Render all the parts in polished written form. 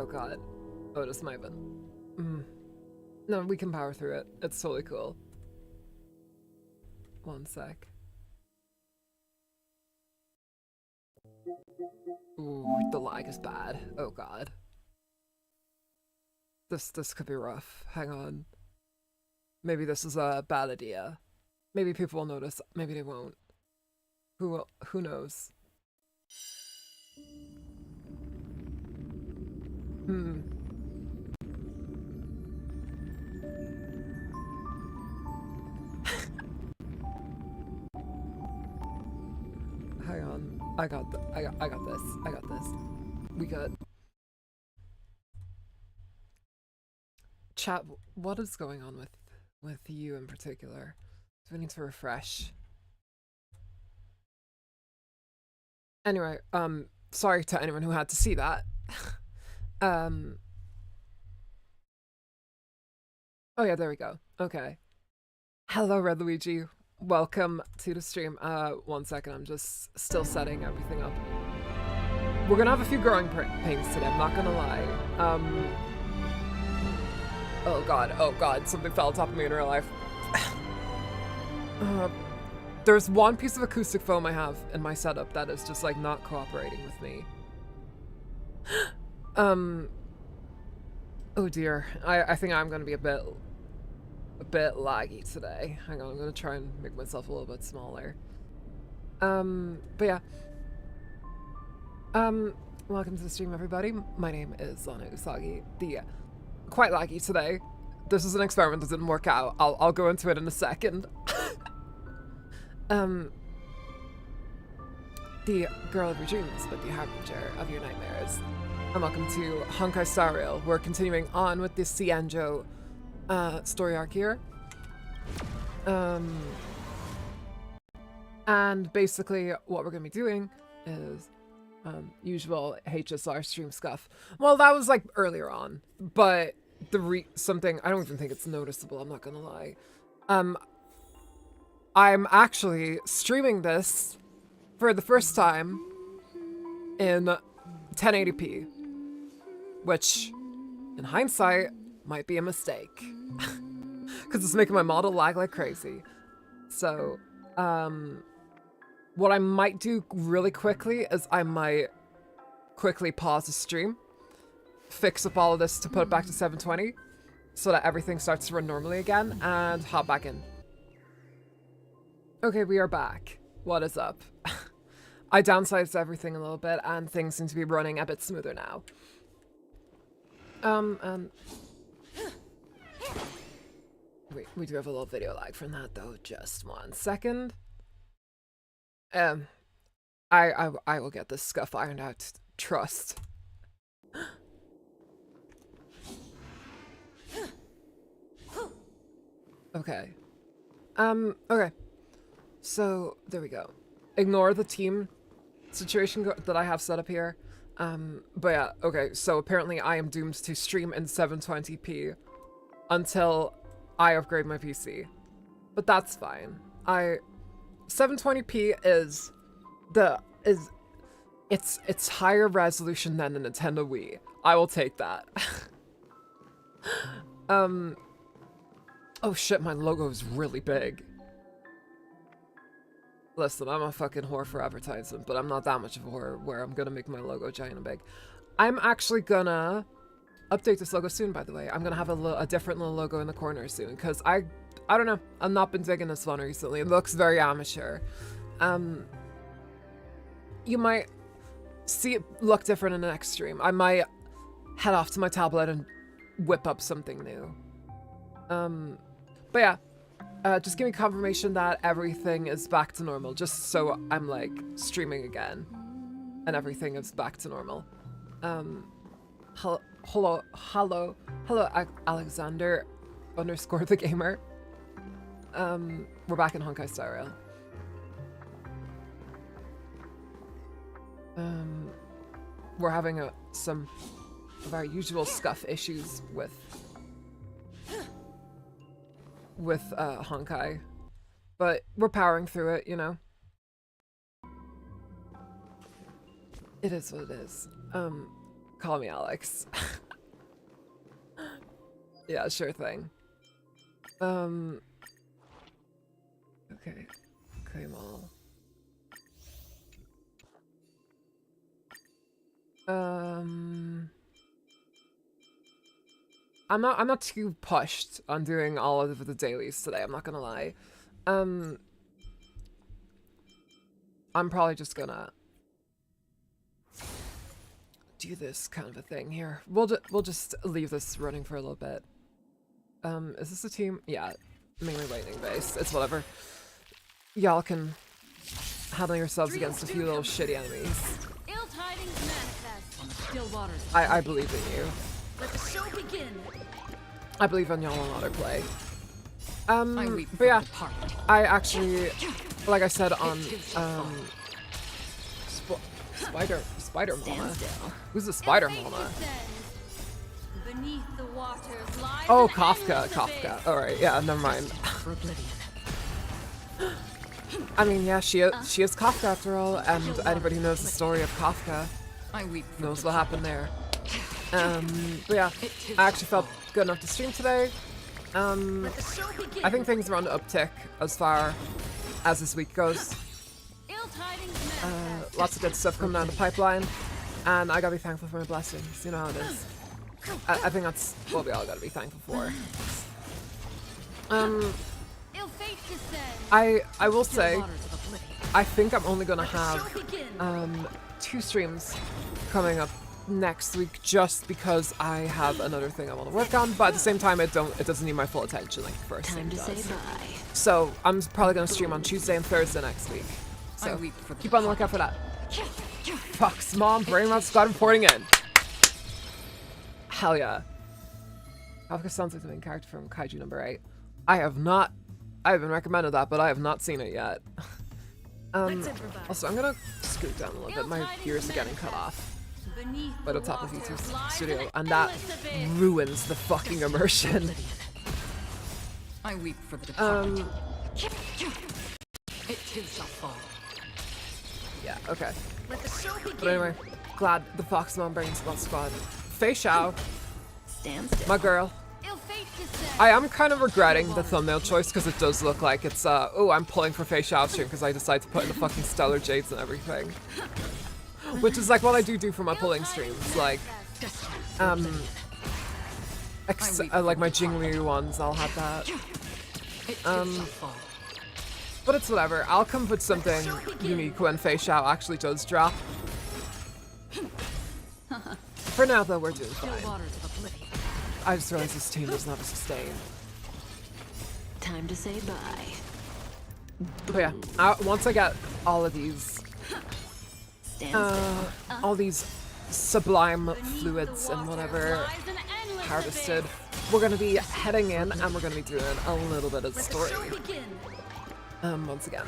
god. Oh, it is my been. No, we can power through it. It's totally cool. One sec. Ooh, the lag is bad. Oh god. This could be rough. Hang on. Maybe this is a bad idea. Maybe people will notice. Maybe they won't. Who knows? Hang on. I got this. I got this. We good. Chat, what is going on with you in particular? Do we need to refresh? Anyway, sorry to anyone who had to see that. Oh yeah, there we go. Okay. Hello, Red Luigi. Welcome to the stream. 1 second, I'm just still setting everything up. We're gonna have a few growing pains today, I'm not gonna lie. Oh god, something fell on top of me in real life. There's one piece of acoustic foam I have in my setup that is just like not cooperating with me. Oh dear, I think I'm gonna be a bit laggy today. Hang on, I'm gonna try and make myself a little bit smaller. But yeah. Welcome to the stream, everybody. My name is Lana Usagi. Quite laggy today. This is an experiment that didn't work out. I'll go into it in a second. The girl of your dreams, but the harbinger of your nightmares. And welcome to Honkai Star Rail. We're continuing on with the Cianjo story arc here. And basically what we're gonna be doing is usual HSR stream scuff. Well, that was like earlier on, but something I don't even think it's noticeable, I'm not gonna lie. I'm actually streaming this for the first time in 1080p, which in hindsight might be a mistake because it's making my model lag like crazy. So what I might do really quickly is I might quickly pause the stream, fix up all of this to put it back to 720 so that everything starts to run normally again, and hop back in. Okay, we are back. What is up? I downsized everything a little bit and things seem to be running a bit smoother now. Wait, we do have a little video lag from that though. Just 1 second. I will get this scuff ironed out. Trust. Okay. Okay. So, there we go. Ignore the team situation that I have set up here. But yeah, okay, so apparently I am doomed to stream in 720p until I upgrade my PC. But that's fine. 720p is it's higher resolution than the Nintendo Wii. I will take that. Oh shit, my logo is really big. Listen, I'm a fucking whore for advertisement, but I'm not that much of a whore where I'm gonna make my logo giant and big. I'm actually gonna update this logo soon, by the way. I'm gonna have a different little logo in the corner soon, because I don't know, I've not been digging this one recently. It looks very amateur. You might see it look different in the next stream. I might head off to my tablet and whip up something new. But yeah. Just give me confirmation that everything is back to normal, just so I'm like streaming again and everything is back to normal. Hello, Alexander _ the gamer. We're back in Honkai Star Rail. We're having some of our usual scuff issues with Honkai, but we're powering through it, you know. It is what it is. Call me Alex. Yeah, sure thing. Okay. Claim all. I'm not too pushed on doing all of the dailies today, I'm not gonna lie. I'm probably just gonna do this kind of a thing here. We'll just leave this running for a little bit. Is this a team? Yeah, mainly lightning based. It's whatever. Y'all can handle yourselves against a few little shitty enemies. I believe in you. Let the show begin. I believe in y'all on other play. But yeah, I actually, like I said on Spider Mama. Who's the Spider Mama? Oh, Kafka. All right, yeah, never mind. I mean, yeah, she is Kafka after all, and anybody who knows the story of Kafka knows what happened there. But yeah, I actually felt good enough to stream today. I think things are on the uptick as far as this week goes. Lots of good stuff coming down the pipeline, and I gotta be thankful for my blessings. You know how it is. I think that's what we all gotta be thankful for. I will say, I think I'm only gonna have 2 streams coming up next week just because I have another thing I want to work on, but at the same time it doesn't need my full attention like the first thing does. So I'm probably gonna stream on Tuesday and Thursday next week. So keep on the lookout for that. Fuck's mom, Brainrot Squad reporting in. Hell yeah. Kafka sounds like the main character from Kaiju number 8. I've been recommended that, but I have not seen it yet. Also, I'm gonna scoot down a little bit. My ears are getting cut off by the top of YouTube Studio, and that ruins the fucking immersion. I weep for the departed. It too shall fall. Yeah, okay. But anyway, glad the Foxmon brings Blood Squad. Feixiao, my girl. I am kind of regretting the thumbnail choice because it does look like it's oh, I'm pulling for Feixiao stream because I decided to put in the fucking stellar jades and everything. Which is like what I do for my pulling streams, like like my Jingli ones, I'll have that. But it's whatever. I'll come with something unique when Feixiao actually does drop. For now though, we're doing fine. I just realized this team doesn't have a sustain. Time to say bye. But yeah, once I get all of these all these sublime fluids and whatever harvested, we're gonna be heading in and we're gonna be doing a little bit of story. Once again.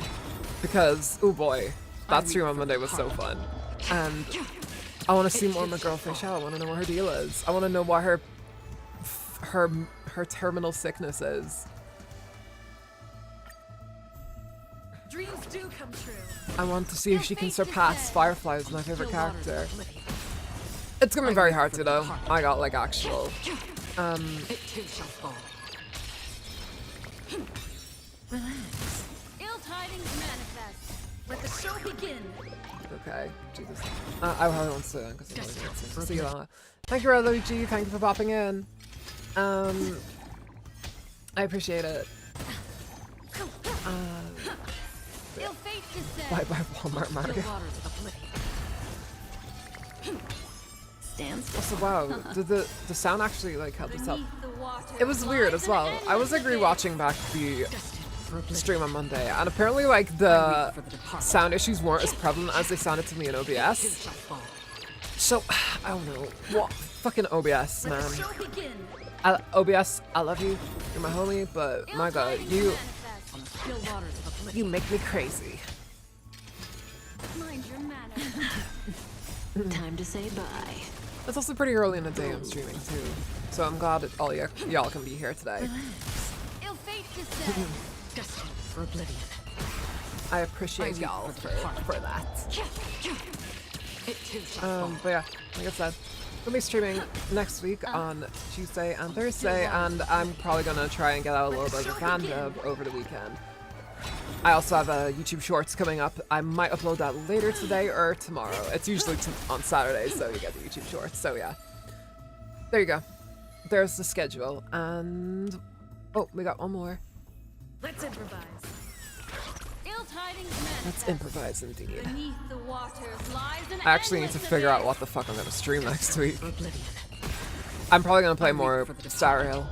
Because, oh boy, that stream on Monday was so fun. And I wanna see more of my girl Feixiao. I wanna know what her deal is. I wanna know what her terminal sickness is. Dreams do come true. I want to see if she can surpass Firefly as my favorite character. It's gonna be very hard to though. I got like actual It too shall fall. Relax. Ill tidings manifest. Let the show begin. Okay, Jesus. I probably won't sit down because I'm going to see you later. Thank you, Luigi. Thank you for popping in. I appreciate it. Bye bye Walmart Mario. Also, wow, did the sound actually like help us up? It was weird as well. I was like rewatching back the stream on Monday, and apparently like the sound issues weren't as prevalent as they sounded to me in OBS. So I don't know what fucking OBS, man. OBS, I love you. You're my homie, but my God, you make me crazy. Mind your manners. Time to say bye. It's also pretty early in the day I'm streaming too, so I'm glad that all y'all can be here today. For oblivion. I appreciate y'all for that. But yeah, like I said, We'll be streaming next week on Tuesday and Thursday, and I'm probably gonna try and get out a little bit of a fan dub over the weekend. I also have a YouTube Shorts coming up. I might upload that later today or tomorrow. It's usually on Saturdays, so you get the YouTube Shorts. So yeah, there you go. There's the schedule, and oh, we got one more. Let's improvise. Ill tidings manifest. Let's improvise indeed. Beneath the waters lies an I actually need to endless figure out abyss. what the fuck I'm gonna stream next week. I'm probably gonna play more Star Rail,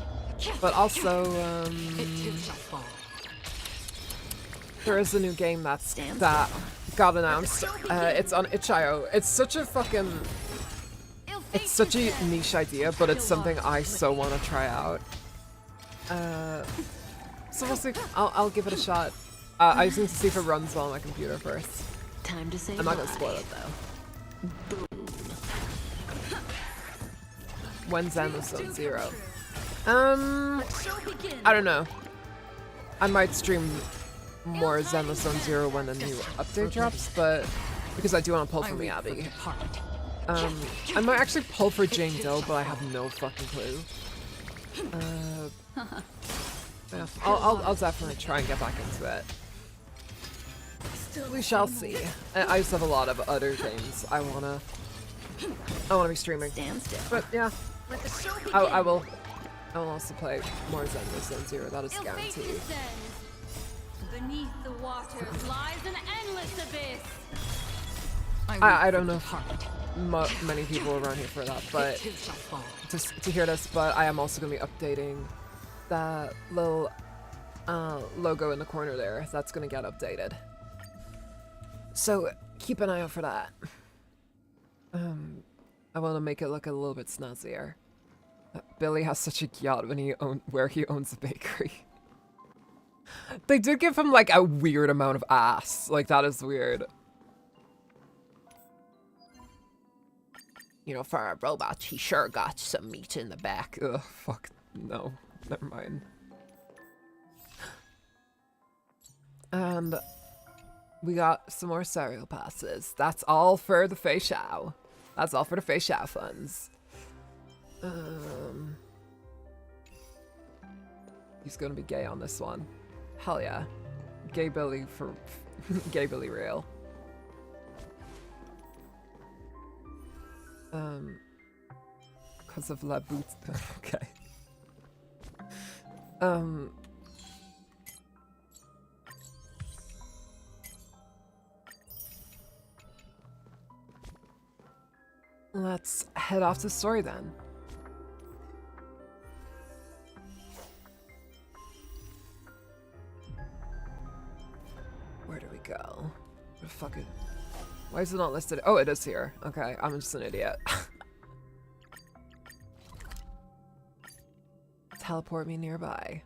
but also there is a new game that got announced. It's on Itch.io. It's such a fucking, it's such a niche idea, but it's something I so want to try out. So we'll see. I'll give it a shot. I just need to see if it runs well on my computer first. Time to say I'm not gonna spoil it though. When's Zenless Zone 0? I don't know. I might stream more Zenless Zone 0 when the new update drops, but because I do want to pull for Miyabi. I might actually pull for Jane Doe, but I have no fucking clue. Yeah, I'll definitely try and get back into it. We shall see. I just have a lot of other games I wanna be streaming. Stand still. But yeah, Let the show begin. I will also play more Zenless Zone 0. That is Ill fate guaranteed. descends. Beneath the waters lies an endless abyss. I don't know if many people around here for that, but to hear this. But I am also gonna be updating that little logo in the corner there. That's gonna get updated. So keep an eye out for that. I want to make it look a little bit snazzier. Billy has such a yacht where he owns a bakery. They did give him like a weird amount of ass. Like that is weird. You know, for a robot, he sure got some meat in the back. Ugh, fuck, no. Never mind. And we got some more serial passes. That's all for the Feixiao. That's all for the Feixiao funds. He's gonna be gay on this one. Hell yeah. Gay Billy for Gay Billy real. Because of La Boot. Okay. Let's head off to the story then. Where do we go? Where the fuck is... Why is it not listed? Oh, it is here. Okay, I'm just an idiot. Teleport me nearby.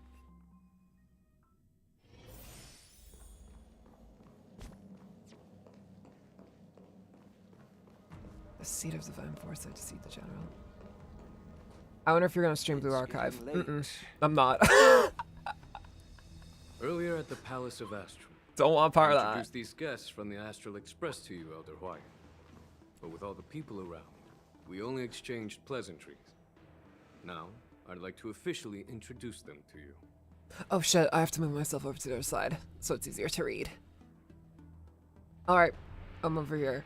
The seat of divine foresight to seat the general. I wonder if you're gonna stream Blue Archive. I'm not. Earlier at the Palace of Astral, Don't want part I of that. introduced these guests from the Astral Express to you, Elder White. But with all the people around, we only exchanged pleasantries. Now, I'd like to officially introduce them to you. Oh shit, I have to move myself over to the other side, so it's easier to read. Alright, I'm over here.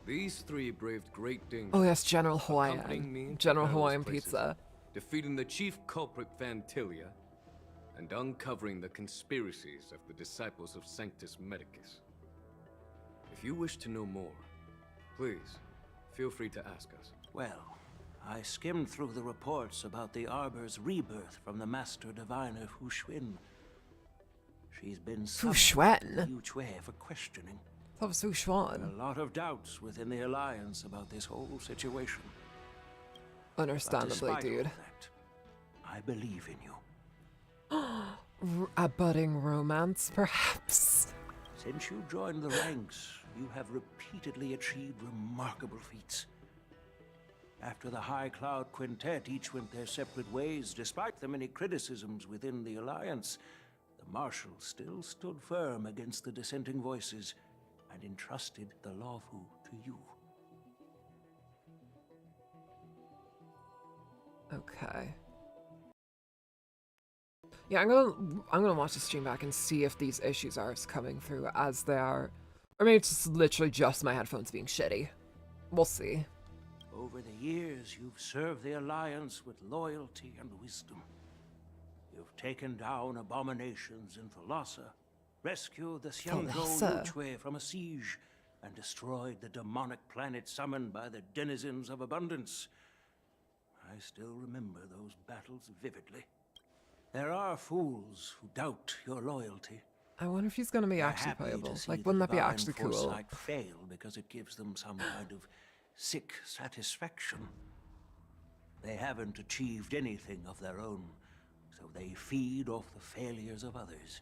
These three braved great dangers. Oh yes, General accompanying me Hawaiian. to General perilous Hawaiian places, pizza. defeating the chief culprit Vantilia, and uncovering the conspiracies of the disciples of Sanctus Medicus. If you wish to know more, please, feel free to ask us. Well, I skimmed through the reports about the Arbor's rebirth from the Master Diviner Fu Xuan. She's been Fu summoned Xuan? to Yu Chui for questioning. That was Fu A Xuan. lot of doubts within the Alliance about this whole situation. But Understandably, despite all dude. that, I believe in you. A budding romance, perhaps? Since you joined the ranks, you have repeatedly achieved remarkable feats. After the High Cloud Quintet each went their separate ways, despite the many criticisms within the Alliance, the Marshal still stood firm against the dissenting voices and entrusted the Lawfu to you. Okay. Yeah, I'm gonna watch the stream back and see if these issues are coming through as they are. Or maybe it's just literally just my headphones being shitty. We'll see. Over the years, you've served the Alliance with loyalty and wisdom. You've taken down abominations in Thalassa, rescued the Xiangzhou Thalassa? Yuchue from a siege, and destroyed the demonic planet summoned by the denizens of abundance. I still remember those battles vividly. There are fools who doubt your loyalty. I wonder if he's gonna be They're actually happy playable. to see Like, the wouldn't that be divine actually cool? foresight fail because it gives them some kind of sick satisfaction. They haven't achieved anything of their own, so they feed off the failures of others.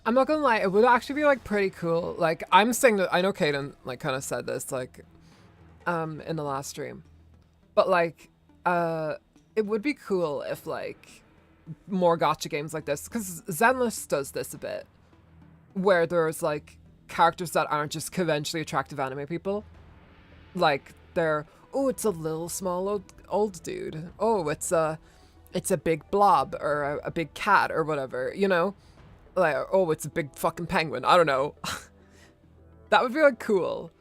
I'm not gonna lie, it would actually be like pretty cool. Like, I'm saying that I know Kaden like kind of said this like in the last stream. But like it would be cool if like more gacha games like this, because Zenless does this a bit, where there's like characters that aren't just conventionally attractive anime people. Like they're, oh, it's a little small old dude. Oh, it's a big blob or a big cat or whatever, you know? Like, oh, it's a big fucking penguin. I don't know. That would be like cool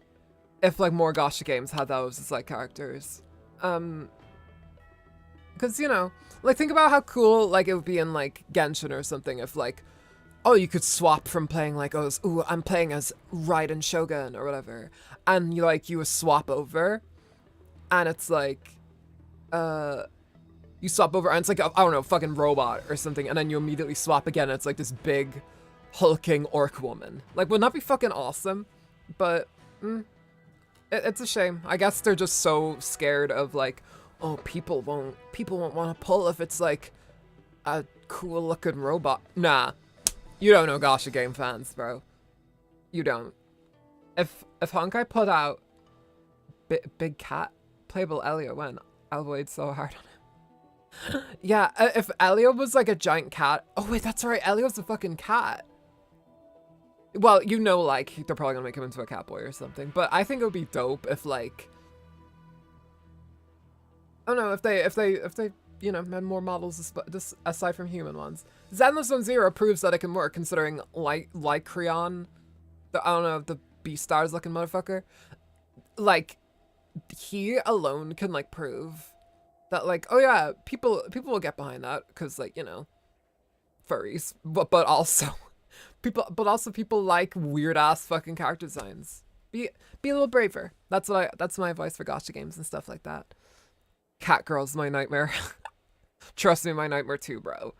if like more gacha games had those as like characters. Because, you know, like think about how cool like it would be in like Genshin or something if like, oh, you could swap from playing like, oh, ooh, I'm playing as Raiden Shogun or whatever, and you like you would swap over, and it's like, you swap over and it's like I don't know, fucking robot or something, and then you immediately swap again and it's like this big hulking orc woman. Like, wouldn't that be fucking awesome? But it's a shame. I guess they're just so scared of like, oh, people won't want to pull if it's like a cool looking robot. Nah, you don't know gacha game fans, bro. You don't. If Honkai put out Big Cat playable Elio, when I'll wait so hard on him. Yeah, if Elio was like a giant cat. Oh wait, that's right. Elio's a fucking cat. Well, you know, like they're probably gonna make him into a cat boy or something. But I think it would be dope if like, I don't know, if they you know had more models aside from human ones. Zenless Zone Zero proves that it can work, considering like Creon, I don't know, the Beastars looking motherfucker. Like, he alone can like prove that like, oh yeah, people will get behind that because like, you know, furries, but also people like weird ass fucking character designs. Be a little braver. That's my advice for gacha games and stuff like that. Cat girl's my nightmare. Trust me, my nightmare too, bro.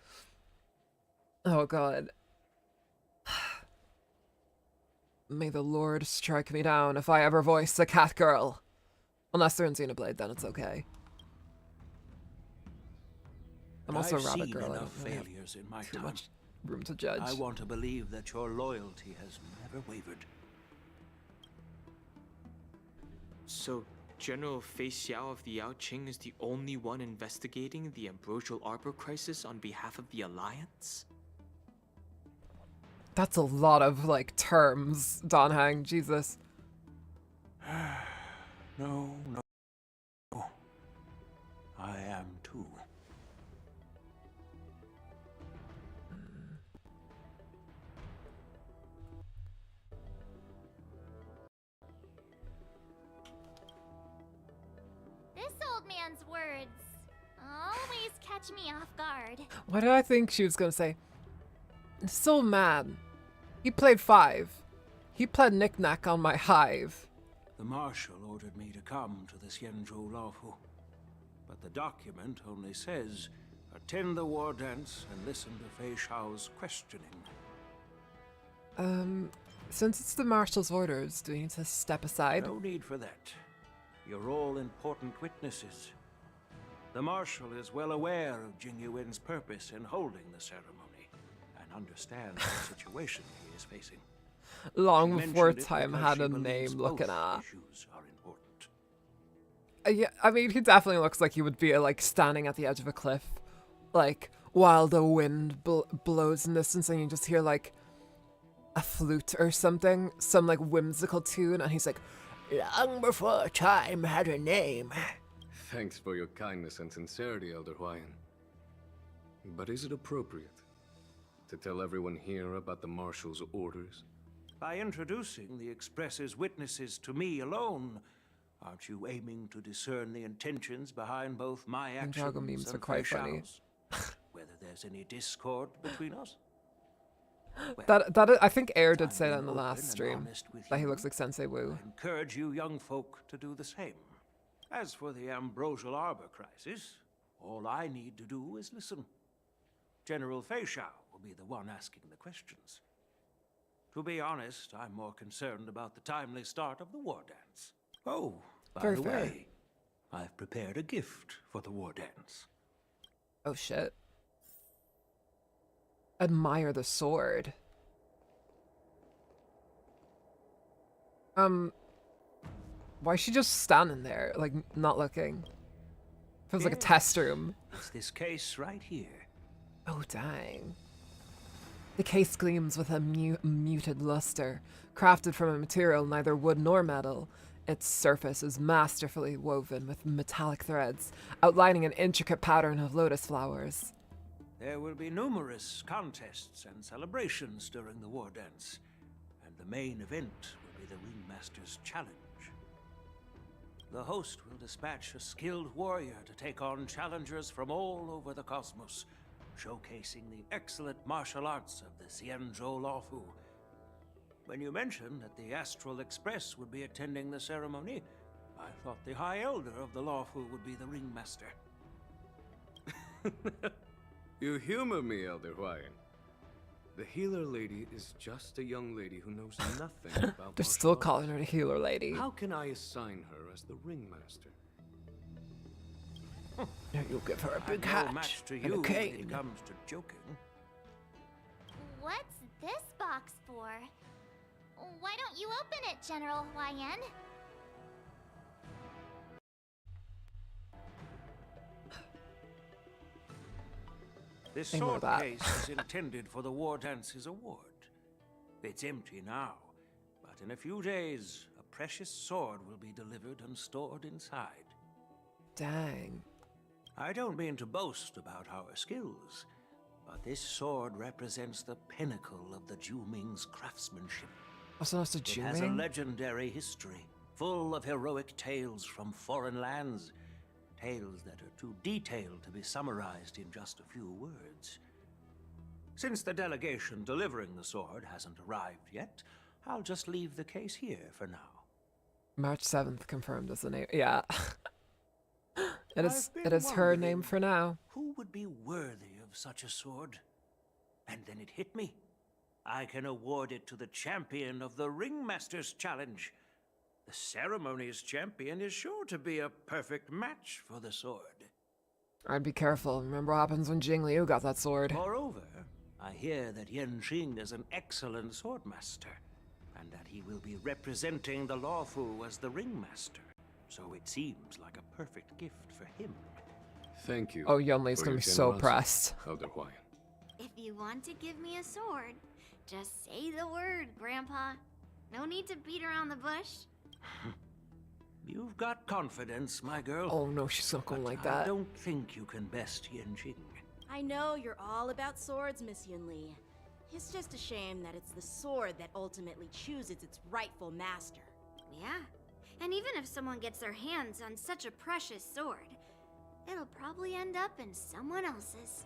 Oh god. May the Lord strike me down if I ever voice a cat girl. Unless they're in Xenoblade, then it's okay. I'm also a rabbit girl. I don't really have failures in my too time. much room to judge. I want to believe that your loyalty has never wavered. So, General Feixiao of the Yaoqing is the only one investigating the Ambrosial Arbor crisis on behalf of the Alliance? That's a lot of, like, terms, Donhang. Jesus. No. I am too. This old man's words always catch me off guard. What did I think she was gonna say? This old man. He played 5. He played knick-knack on my hive. The Marshal ordered me to come to the Xianzhou Lawfu. But the document only says, attend the war dance and listen to Feixiao's questioning. Since it's the Marshal's orders, do we need to step aside? No need for that. You're all important witnesses. The Marshal is well aware of Jing Yuan's purpose in holding the ceremony, and understands the situation he is facing. Long She before mentioned it time because had she a believes name looking both at. issues are important. Yeah, I mean, he definitely looks like he would be like standing at the edge of a cliff, like while the wind blows in the distance, and you just hear like a flute or something, some like whimsical tune, and he's like, "Long before time had a name." Thanks for your kindness and sincerity, Elder Huayan. But is it appropriate to tell everyone here about the Marshal's orders? By introducing the Express's witnesses to me alone, aren't you aiming to discern the intentions behind both my actions Ninjago memes and are quite funny. Feixiao's? Whether there's any discord between us? I think Air did say that in the I'm last open and stream, honest with that he you. looks like Sensei Wu. I encourage you young folk to do the same. As for the Ambrosial Arbor crisis, all I need to do is listen. General Feixiao will be the one asking the questions. To be honest, I'm more concerned about the timely start of the war dance. Oh, by Very the fair. way, I've prepared a gift for the war dance. Oh shit. Admire the sword. Why is she just standing there, like, not looking? Feels like a Yes. test room. It's this case right here. Oh, dang. The case gleams with a muted luster, crafted from a material neither wood nor metal. Its surface is masterfully woven with metallic threads, outlining an intricate pattern of lotus flowers. There will be numerous contests and celebrations during the war dance, and the main event will be the Ringmaster's Challenge. The host will dispatch a skilled warrior to take on challengers from all over the cosmos, showcasing the excellent martial arts of the Xianzhou Lawfu. When you mentioned that the Astral Express would be attending the ceremony, I thought the High Elder of the Lawfu would be the Ringmaster. You humor me, Elder Huayan. The healer lady is just a young lady who knows nothing about They're martial still arts. calling her the healer lady. How can I assign her as the ringmaster? You'll give her a I'm big no hat match to and you a when it cane. comes to joking. What's this box for? Why don't you open it, General Huayan? This Ignore sword that. case is intended for the War Dance's award. It's empty now, but in a few days, a precious sword will be delivered and stored inside. Dang. I don't mean to boast about our skills, but this sword represents the pinnacle of the Juming's craftsmanship. Also, that's a It has a Juming? legendary history, full of heroic tales from foreign lands. Tales that are too detailed to be summarized in just a few words. Since the delegation delivering the sword hasn't arrived yet, I'll just leave the case here for now. March 7th confirmed as the name. Yeah. It is I've been her wondering name for now. Who would be worthy of such a sword? And then it hit me. I can award it to the champion of the Ringmaster's Challenge. The ceremony's champion is sure to be a perfect match for the sword. I'd be careful. Remember what happens when Jing Liu got that sword. Moreover, I hear that Yan Qing is an excellent swordmaster, and that he will be representing the Lawfu as the Ringmaster. So it seems like a perfect gift for him. Thank you. Oh, Yunli's for gonna your be so generosity, pressed. Elder Huayan. If you want to give me a sword, just say the word, Grandpa. No need to beat around the bush. You've got confidence, my girl. Oh no, she's not going but like I that. don't think you can best Yan Qing. I know you're all about swords, Miss Yunli. It's just a shame that it's the sword that ultimately chooses its rightful master. Yeah. And even if someone gets their hands on such a precious sword, it'll probably end up in someone else's.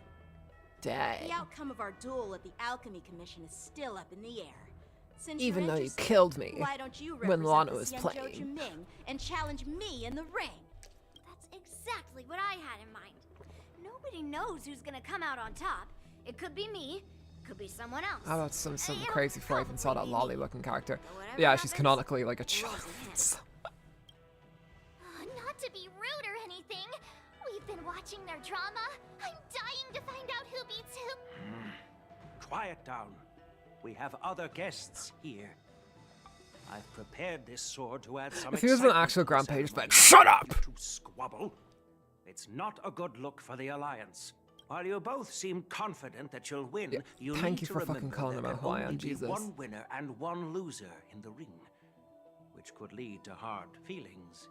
Dang. The outcome of our duel at the Alchemy Commission is still up in the air. Since Even you're though you interested, killed me why don't you when represent Lana the was Xianzhou playing. Juming and challenge me in the ring? That's exactly what I had in mind. Nobody knows who's gonna come out on top. It could be me, could be someone else. How about some It'll crazy before I even saw that probably be lolly me. looking character? But whatever Yeah, she's happens, canonically like a it child. wasn't him. Not to be rude or anything. We've been watching their drama. I'm dying to find out who beats who. Quiet down. We have other guests here. I've prepared this sword to add some If he was an excitement actual to the Grand Page, ceremony. like, shut up! To squabble. It's not a good look for the Alliance. While you both seem confident that you'll win, Yeah, you thank need you to for remember fucking calling there him can out, Hawaiian, only be Jesus. one winner and one loser in the ring, which could lead to hard feelings.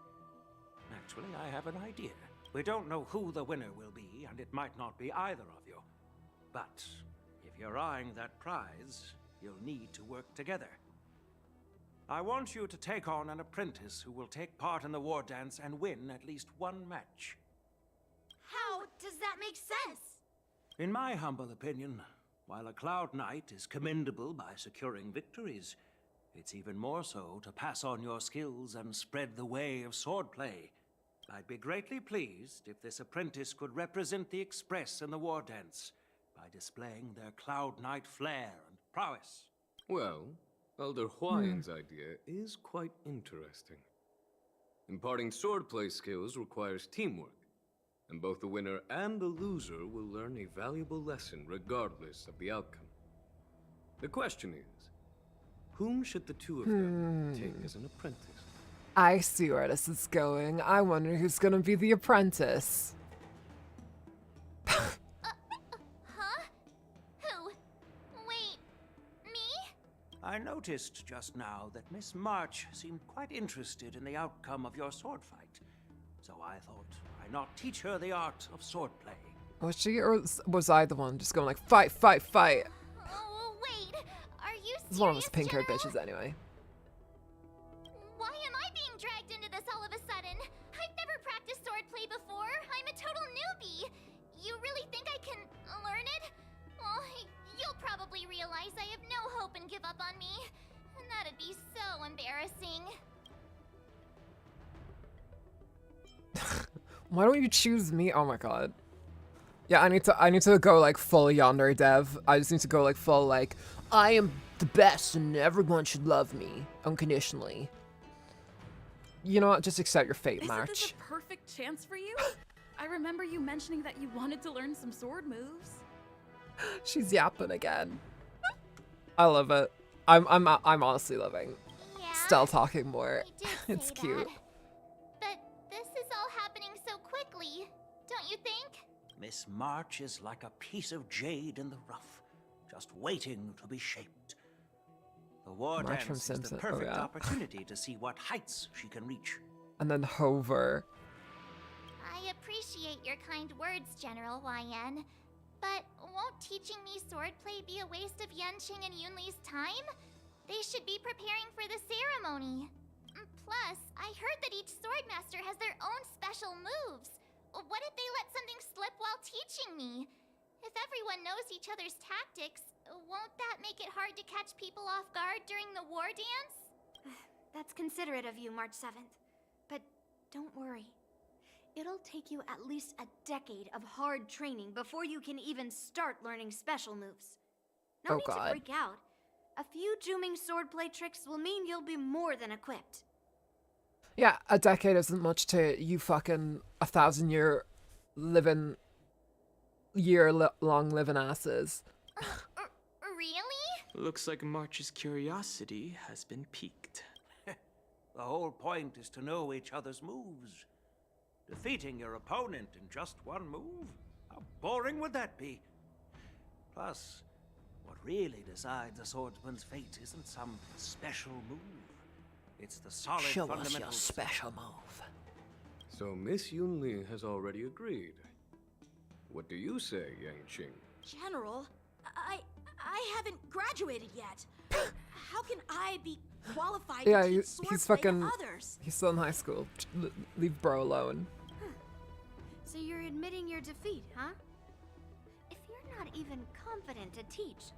Actually, I have an idea. We don't know who the winner will be, and it might not be either of you. But if you're eyeing that prize, you'll need to work together. I want you to take on an apprentice who will take part in the war dance and win at least one match. How does that make sense? In my humble opinion, while a Cloud Knight is commendable by securing victories, it's even more so to pass on your skills and spread the way of swordplay. I'd be greatly pleased if this apprentice could represent the Express in the war dance by displaying their Cloud Knight flair and prowess. Well, Elder Hawaiian's idea is quite interesting. Imparting swordplay skills requires teamwork, and both the winner and the loser will learn a valuable lesson regardless of the outcome. The question is, whom should the two of them take as an apprentice? I see where this is going. I wonder who's gonna be the apprentice. Huh? Who? Wait, me? I noticed just now that Miss March seemed quite interested in the outcome of your sword fight. So I thought, why not teach her the art of swordplay? Was she or was I the one just going like, fight, fight, fight? Oh, wait. Are you serious, It's one of those pink-haired General? bitches anyway. Why am I being dragged into this all of a sudden? I've never practiced swordplay before. I'm a total newbie. You really think I can learn it? Well, you'll probably realize I have no hope and give up on me. And that'd be so embarrassing. Why don't you choose me? Oh my god. Yeah, I need to go like full yonder dev. I just need to go like full like, I am the best and everyone should love me unconditionally. You know what? Just accept your fate, Isn't March. this a perfect chance for you? I remember you mentioning that you wanted to learn some sword moves. She's yapping again. I love it. I'm honestly loving Yeah, Stell talking more. I did It's say cute. that. But this is all happening so quickly, don't you think? Miss March is like a piece of jade in the rough, just waiting to be shaped. The war March from dance is the Simpson. Oh, perfect yeah. opportunity to see what heights she can reach. And then Hover. I appreciate your kind words, General YN. But won't teaching me swordplay be a waste of Yanqing and Yunli's time? They should be preparing for the ceremony. Plus, I heard that each swordmaster has their own special moves. What if they let something slip while teaching me? If everyone knows each other's tactics, won't that make it hard to catch people off guard during the war dance? That's considerate of you, March 7th. But don't worry. It'll take you at least a decade of hard training before you can even start learning special moves. No Oh, need God. to freak out. A few Juming swordplay tricks will mean you'll be more than equipped. Yeah, a decade isn't much to you fucking 1,000-year living, long living asses. Really? Looks like March's curiosity has been piqued. The whole point is to know each other's moves. Defeating your opponent in just one move? How boring would that be? Plus, what really decides a swordsman's fate isn't some special move. It's the solid fundamentals. special move. So Miss Yunli has already agreed. What do you say, Yanqing? General, I haven't graduated yet. How can I be qualified Yeah, to teach he's swordplay fucking- to others? He's still in high school. Leave bro alone. So you're admitting your defeat, huh? If you're not even confident to teach,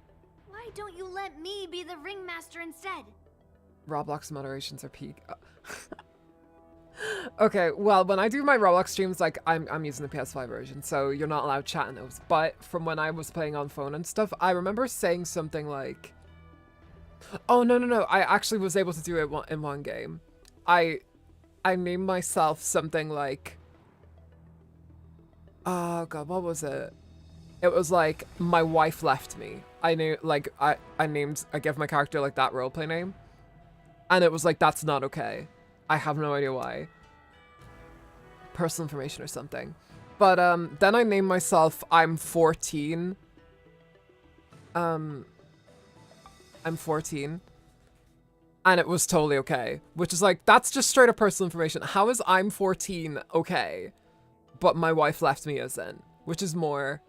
why don't you let me be the ringmaster instead? Roblox moderations are peak. Okay, well, when I do my Roblox streams, like, I'm using the PS5 version, so you're not allowed chat in those. But from when I was playing on phone and stuff, I remember saying something like, oh, no, I actually was able to do it in one game. I named myself something like, oh god, what was it? It was like, my wife left me. I knew, like, I gave my character, like, that roleplay name. And it was like, that's not okay. I have no idea why. Personal information or something. But then I named myself I'm 14. I'm 14. And it was totally okay. Which is like, that's just straight up personal information. How is I'm 14 okay? But my wife left me isn't. Which is more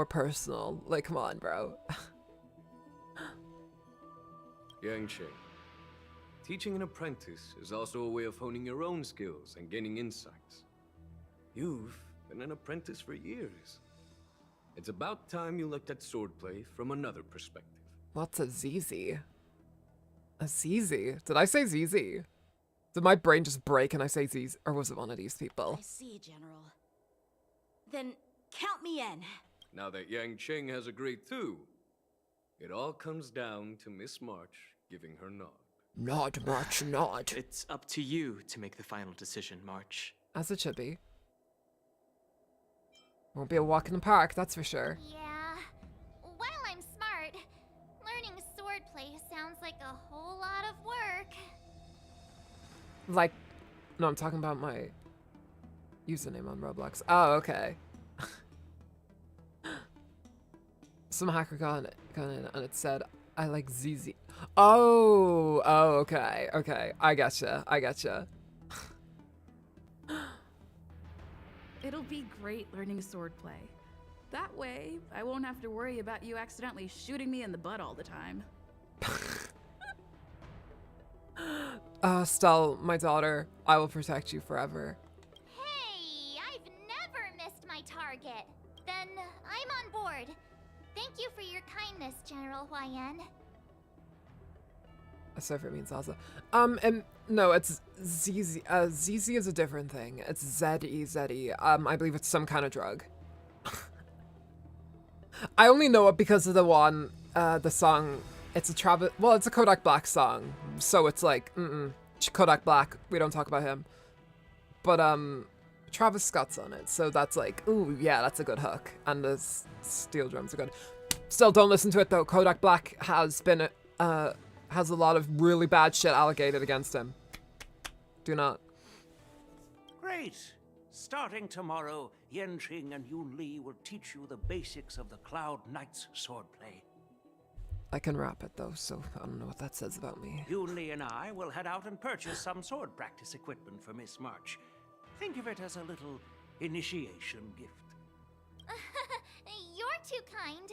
personal. Like, come on, bro. Yangqing. Teaching an apprentice is also a way of honing your own skills and gaining insights. You've been an apprentice for years. It's about time you looked at swordplay from another perspective. What's a ZZ? A ZZ? Did I say ZZ? Did my brain just break and I say ZZ? Or was it one of these people? I see, General. Then count me in. Now that Yangqing has agreed too, it all comes down to Miss March giving her nod. Not much, not. It's up to you to make the final decision, March. As it should be. Won't be a walk in the park, that's for sure. Yeah. While I'm smart, learning swordplay sounds like a whole lot of work. Like, no, I'm talking about my username on Roblox. Oh, okay. Some hacker got in and it said, I like ZZ. Oh, okay, okay. I gotcha. It'll be great learning swordplay. That way, I won't have to worry about you accidentally shooting me in the butt all the time. Stell, my daughter, I will protect you forever. Hey, I've never missed my target. Then I'm on board. Thank you for your kindness, General Huayan. Surfer means also. And no, it's ZZ. ZZ is a different thing. It's ZEZE. I believe it's some kind of drug. I only know it because of the one, the song. It's a it's a Kodak Black song. So it's like, Kodak Black. We don't talk about him. But, Travis Scott's on it. So that's like, ooh, yeah, that's a good hook. And the steel drums are good. Still, don't listen to it though. Kodak Black has been, has a lot of really bad shit allocated against him. Do not. Great. Starting tomorrow, Yanqing and Yun Li will teach you the basics of the Cloud Knight's swordplay. I can rap it though, so I don't know what that says about me. Yun Li and I will head out and purchase some sword practice equipment for Miss March. Think of it as a little initiation gift. You're too kind.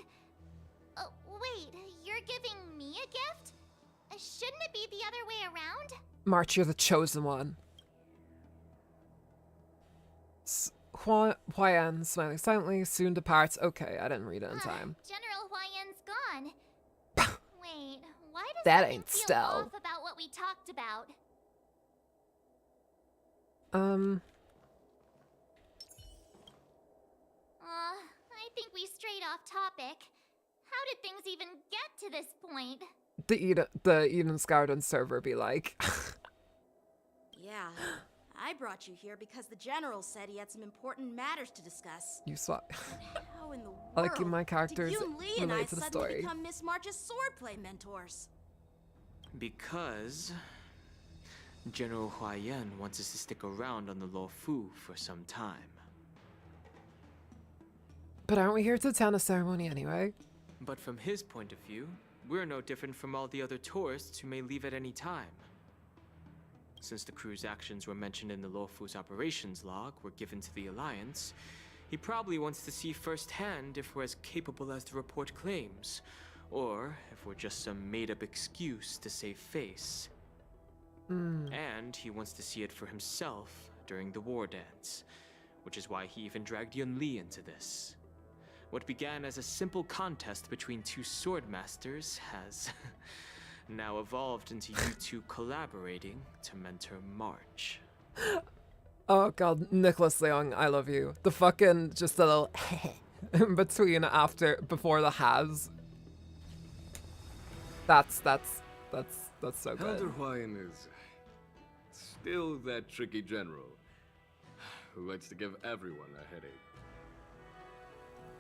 Wait, you're giving me a gift? Shouldn't it be the other way around? March, you're the chosen one. Huayan, smiling silently, soon departs. Okay, I didn't read it in time. General Huayan's gone. Wait, why does That something ain't feel Stell. off about what we talked about? I think we strayed off topic. How did things even get to this point? The Eden's Garden server be like. Yeah, I brought you here because the General said he had some important matters to discuss. You swap. How in the world I like my characters did Yun Li and I relate to the suddenly story. become Miss March's swordplay mentors? Because General Huayan wants us to stick around on the Luofu for some time. But aren't we here to attend a ceremony anyway? But from his point of view, we're no different from all the other tourists who may leave at any time. Since the crew's actions were mentioned in the Luofu's operations log were given to the Alliance, he probably wants to see firsthand if we're as capable as the report claims, or if we're just some made-up excuse to save face. And he wants to see it for himself during the war dance, which is why he even dragged Yun Li into this. What began as a simple contest between two sword masters has now evolved into you two collaborating to mentor March. Oh god, Nicholas Leong, I love you. The fucking, just a little in between before the has. That's so good. Elder Huayan is still that tricky general who likes to give everyone a headache.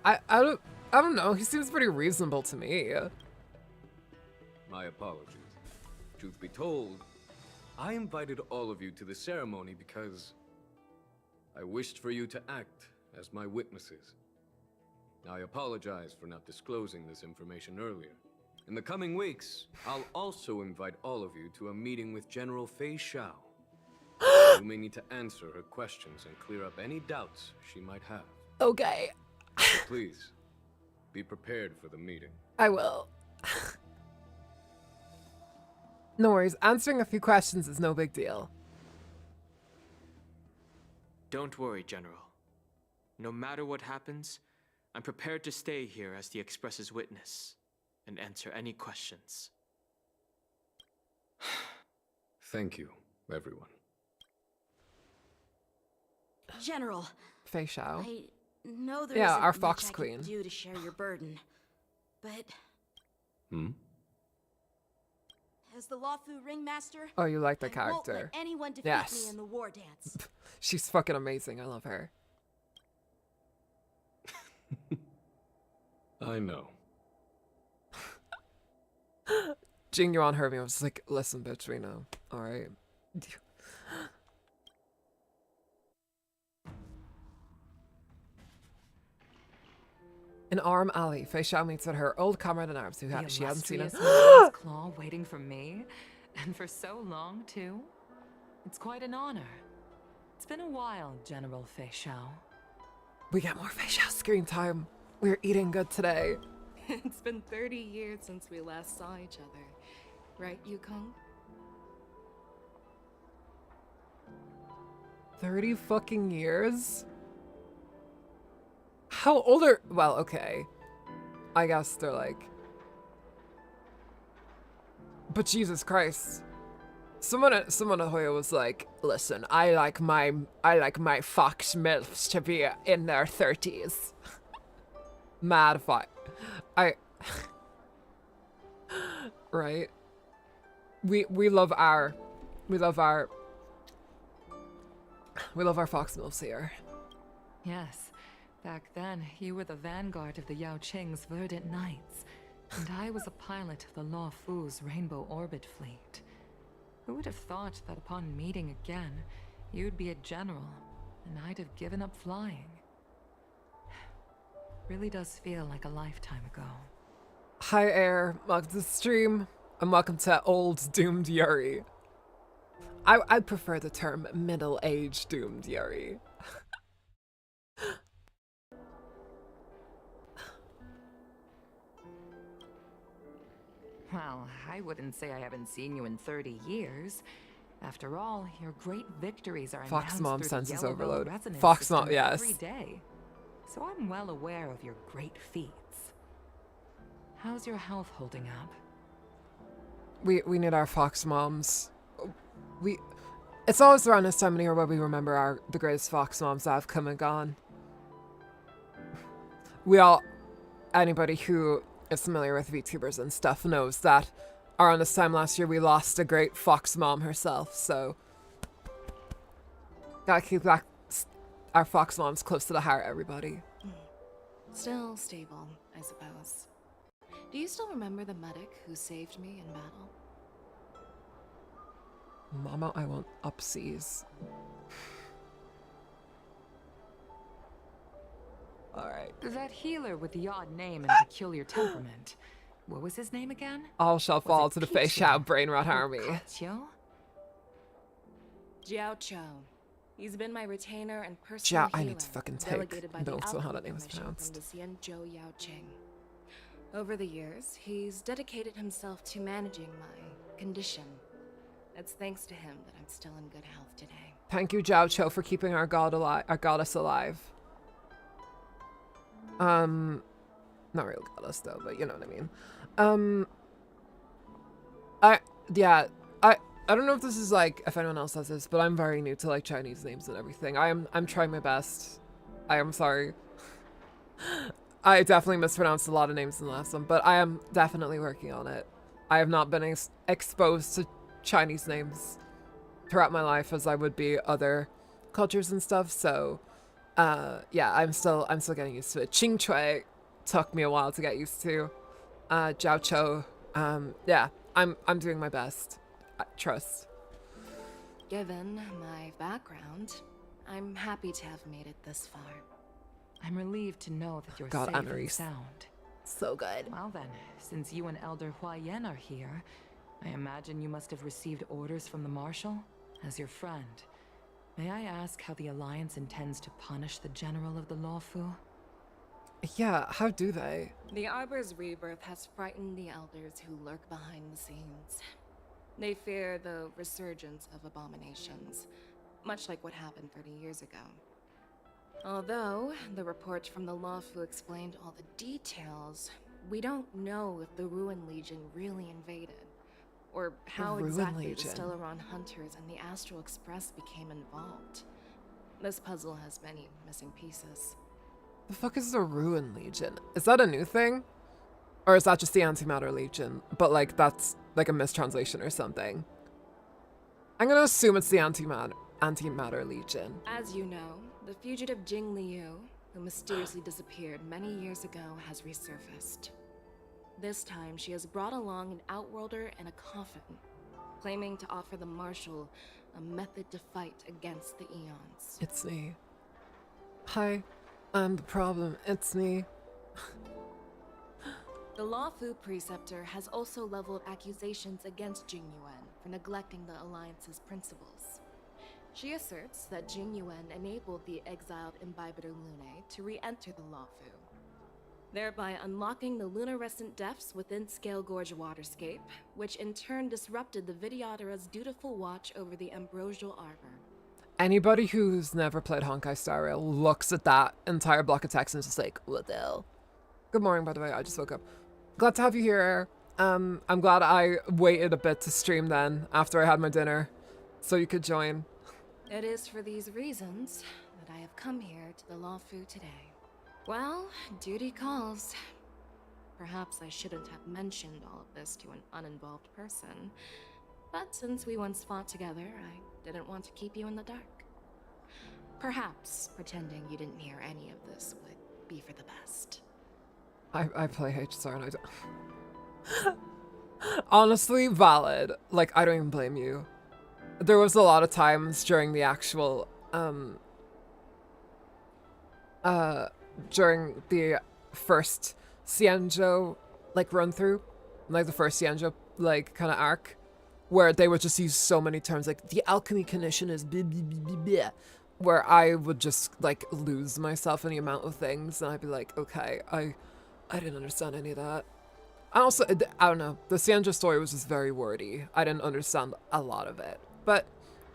I don't know, he seems pretty reasonable to me. My apologies. Truth be told, I invited all of you to the ceremony because I wished for you to act as my witnesses. I apologize for not disclosing this information earlier. In the coming weeks, I'll also invite all of you to a meeting with General Feixiao. You may need to answer her questions and clear up any doubts she might have. Okay, So please, be prepared for the meeting. I will. No worries, answering a few questions is no big deal. Don't worry, General. No matter what happens, I'm prepared to stay here as the Express's witness and answer any questions. Thank you, everyone. General, Feixiao. I know there Yeah, isn't our much Fox I can Queen. do to share your burden, but as the Lawfu Ringmaster, Oh, you like the I won't let character. anyone defeat Yes. me in the war dance. She's fucking amazing. I love her. I know. Jing Yuan heard me. I was like, listen, bitch, we know. Alright. In Arm Alley, Feixiao meets with her old comrade in arms who The she hasn't seen in illustrious Maiden's Claw waiting for me, and for so long, too. It's quite an honor. It's been a while, General Feixiao. We get more Feixiao screen time. We're eating good today. It's been 30 years since we last saw each other. Right, Yukong? 30 fucking years? How old are... Well, okay. I guess they're like... But Jesus Christ. Someone at Hoya was like, listen, I like my fox milfs to be in their 30s. Mad fight. Right? We love our fox milfs here. Yes, back then you were the vanguard of the Yao Qing's Verdant Knights, and I was a pilot of the Law Fu's Rainbow Orbit Fleet. Who would have thought that upon meeting again, you'd be a general, and I'd have given up flying? Really does feel like a lifetime ago. Hi Air, welcome to the stream, and welcome to Old Doomed Yuri. I'd prefer the term middle-aged Doomed Yuri. Well, I wouldn't say I haven't seen you in 30 years. After all, your great victories are Fox announced Mom through senses the Yellow Bell overload. resonance Fox system Mom, yes. every day. So I'm well aware of your great feats. How's your health holding up? We need our Fox Moms. It's always around this time of year where we remember the greatest Fox Moms that have come and gone. Anybody who is familiar with VTubers and stuff knows that around this time last year we lost a great Fox Mom herself, so gotta keep our Fox Moms close to the heart, everybody. Still stable, I suppose. Do you still remember the medic who saved me in battle? Mama, I want upseas. Alright. That healer with the odd name and peculiar temperament. What was his name again? All shall fall Was to it the Feixiao? Feixiao brain rot Or army. Feixiao? Jiao Cho. He's been my retainer and personal Jiao, I need healer, to fucking delegated by take the notes on how that Alchemy name is Commission pronounced. From the Xianzhou Yao Qing. Over the years, he's dedicated himself to managing my condition. It's thanks to him that I'm still in good health today. Thank you, Jiao Cho, for keeping our goddess alive. Not real goddess though, but you know what I mean. I don't know if this is like, if anyone else does this, but I'm very new to like Chinese names and everything. I'm trying my best. I am sorry. I definitely mispronounced a lot of names in the last one, but I am definitely working on it. I have not been exposed to Chinese names throughout my life as I would be other cultures and stuff, so yeah, I'm still getting used to it. Qing Chui took me a while to get used to. Jiao Cho, yeah, I'm doing my best. Trust. Given my background, I'm happy to have made it this far. I'm relieved to know that you're God, safe and Annalise. sound. So good. Well then, since you and Elder Hua Yan are here, I imagine you must have received orders from the Marshal? As your friend, may I ask how the Alliance intends to punish the General of the Lawfu? Yeah, how do they? The Arbor's rebirth has frightened the elders who lurk behind the scenes. They fear the resurgence of abominations, much like what happened 30 years ago. Although the report from the Lawfu explained all the details, we don't know if the Ruin Legion really invaded, or how Ruin exactly Legion. the Stellaron Hunters and the Astral Express became involved. This puzzle has many missing pieces. The fuck is the Ruin Legion? Is that a new thing? Or is that just the Antimatter Legion? But like that's like a mistranslation or something. I'm gonna assume it's the Antimatter Legion. As you know, the fugitive Jing Liu, who mysteriously disappeared many years ago, has resurfaced. This time, she has brought along an outworlder and a coffin, claiming to offer the Marshal a method to fight against the Eons. It's me. Hi, I'm the problem. It's me. The Lawfu Preceptor has also leveled accusations against Jing Yuan for neglecting the Alliance's principles. She asserts that Jing Yuan enabled the exiled Imbibitor Lunae to re-enter the Lawfu, thereby unlocking the lunarescent depths within Scale Gorge Waterscape, which in turn disrupted the Vidyadhara's dutiful watch over the Ambrosial Arbor. Anybody who's never played Honkai Star Rail looks at that entire block of text and is just like, what the hell? Good morning, by the way. I just woke up. Glad to have you here. I'm glad I waited a bit to stream then after I had my dinner so you could join. It is for these reasons that I have come here to the Lawfu today. Well, duty calls. Perhaps I shouldn't have mentioned all of this to an uninvolved person, but since we once fought together, I didn't want to keep you in the dark. Perhaps pretending you didn't hear any of this would be for the best. I play HSR and I don't... Honestly, valid. Like, I don't even blame you. There was a lot of times during the actual, during the first Xianzhou, like, run-through, like, the first Xianzhou, like, kind of arc, where they would just use so many terms, like, the alchemy condition is blah, blah, blah, blah, blah, where I would just, like, lose myself in the amount of things, and I'd be like, okay, I didn't understand any of that. I also, I don't know, the Xianzhou story was just very wordy. I didn't understand a lot of it. But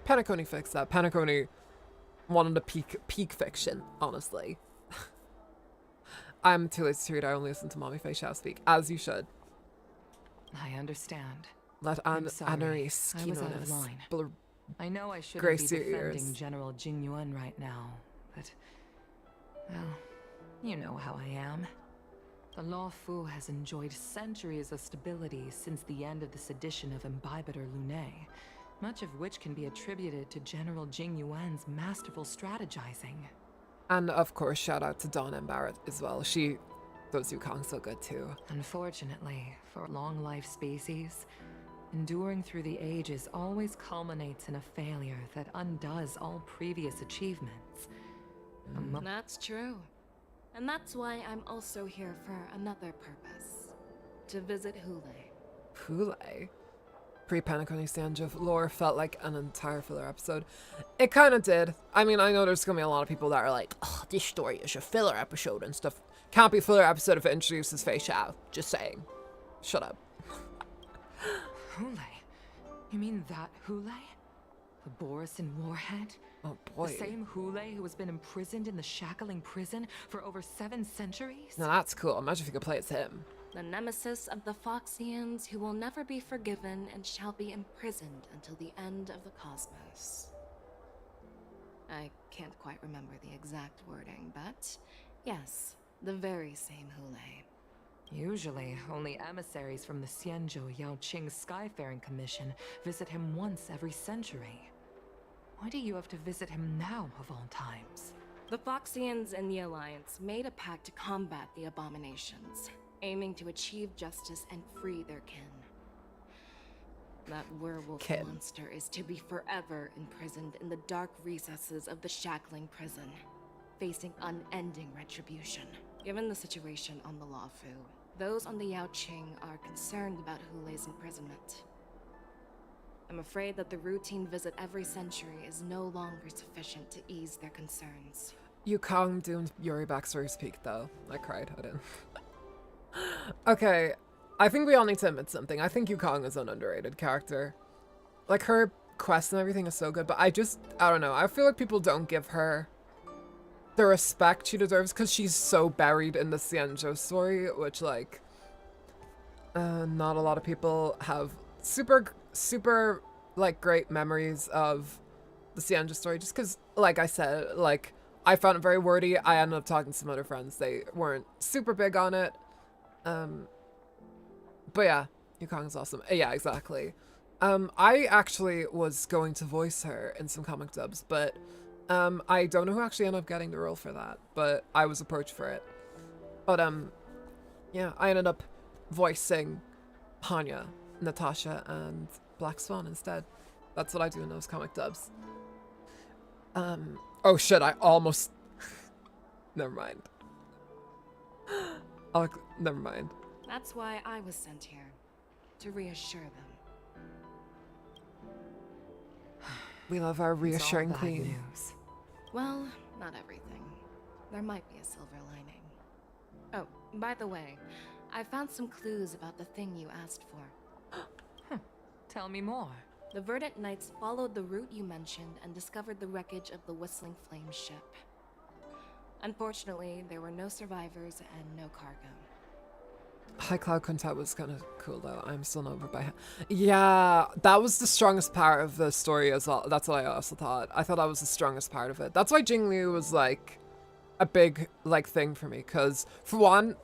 Panaconi fixed that. Panaconi wanted a peak fiction, honestly. I'm too late to read. I only listen to Mommy Feixiao speak, as you should. I understand. Let I'm sorry. Anne-Maurice I was out of line. I know I shouldn't Grace be your defending ears. General Jing Yuan right now, but... well, you know how I am. The Lawfu has enjoyed centuries of stability since the end of the sedition of Imbibitor Lunae, much of which can be attributed to General Jing Yuan's masterful strategizing. And of course, shout out to Dawn and Barrett as well. She does Yukong so good too. Unfortunately, for long life species, enduring through the ages always culminates in a failure that undoes all previous achievements. That's true. And that's why I'm also here for another purpose. To visit Hule. Hule? Pre-Panaconi Xianzhou lore felt like an entire filler episode. It kind of did. I mean, I know there's gonna be a lot of people that are like, oh, this story is a filler episode and stuff. Can't be a filler episode if it introduces Feixiao. Just saying. Shut up. Hule? You mean that Hule? The Borisin Warhead? Oh boy. The same Hule who has been imprisoned in the Shackling prison for over 7 centuries? Now that's cool. Imagine if you could play as him. The nemesis of the Foxians who will never be forgiven and shall be imprisoned until the end of the cosmos. I can't quite remember the exact wording, but yes, the very same Hule. Usually, only emissaries from the Xianzhou Yaoqing Skyfaring Commission visit him once every century. Why do you have to visit him now, of all times? The Foxians and the Alliance made a pact to combat the abominations, aiming to achieve justice and free their kin. That werewolf Kid. monster is to be forever imprisoned in the dark recesses of the shackling prison, facing unending retribution. Given the situation on the Luofu, those on the Yaoqing are concerned about Hulei's imprisonment. I'm afraid that the routine visit every century is no longer sufficient to ease their concerns. Yukong doomed Yuri backstory's peak, though. I cried. I didn't. Okay, I think we all need to admit something. I think Yukong is an underrated character. Like, her quest and everything is so good, but I don't know. I feel like people don't give her the respect she deserves because she's so buried in the Xianzhou story, which, like, not a lot of people have super, like, great memories of the Xianzhou story, just because, like I said, like, I found it very wordy. I ended up talking to some other friends. They weren't super big on it. But yeah, Yukong is awesome. Yeah, exactly. I actually was going to voice her in some comic dubs, but I don't know who actually ended up getting the role for that, but I was approached for it. But yeah, I ended up voicing Hanya, Natasha, and Black Swan instead. That's what I do in those comic dubs. Oh shit, I almost... Never mind. Never mind. That's why I was sent here, to reassure them. We love our reassuring It's all bad queen. news. Well, not everything. There might be a silver lining. Oh, by the way, I found some clues about the thing you asked for. Tell me more. The Verdant Knights followed the route you mentioned and discovered the wreckage of the Whistling Flame ship. Unfortunately, there were no survivors and no cargo. High Cloud Quintet was kind of cool though. I'm still not over by him. Yeah, that was the strongest part of the story as well. That's what I also thought. I thought that was the strongest part of it. That's why Jing Liu was like a big like thing for me, because for one,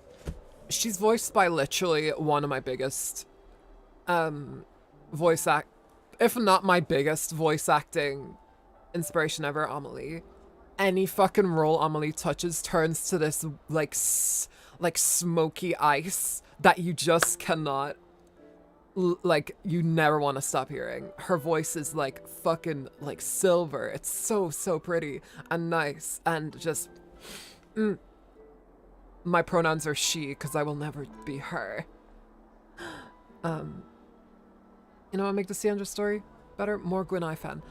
she's voiced by literally one of my biggest if not my biggest voice acting inspiration ever, Amelie. Any fucking role Amelie touches turns to this like smoky ice that you just cannot like, you never want to stop hearing. Her voice is like fucking like silver. It's so pretty and nice and just my pronouns are she because I will never be her. You know what make the Xianzhou story better? More Gwen fan.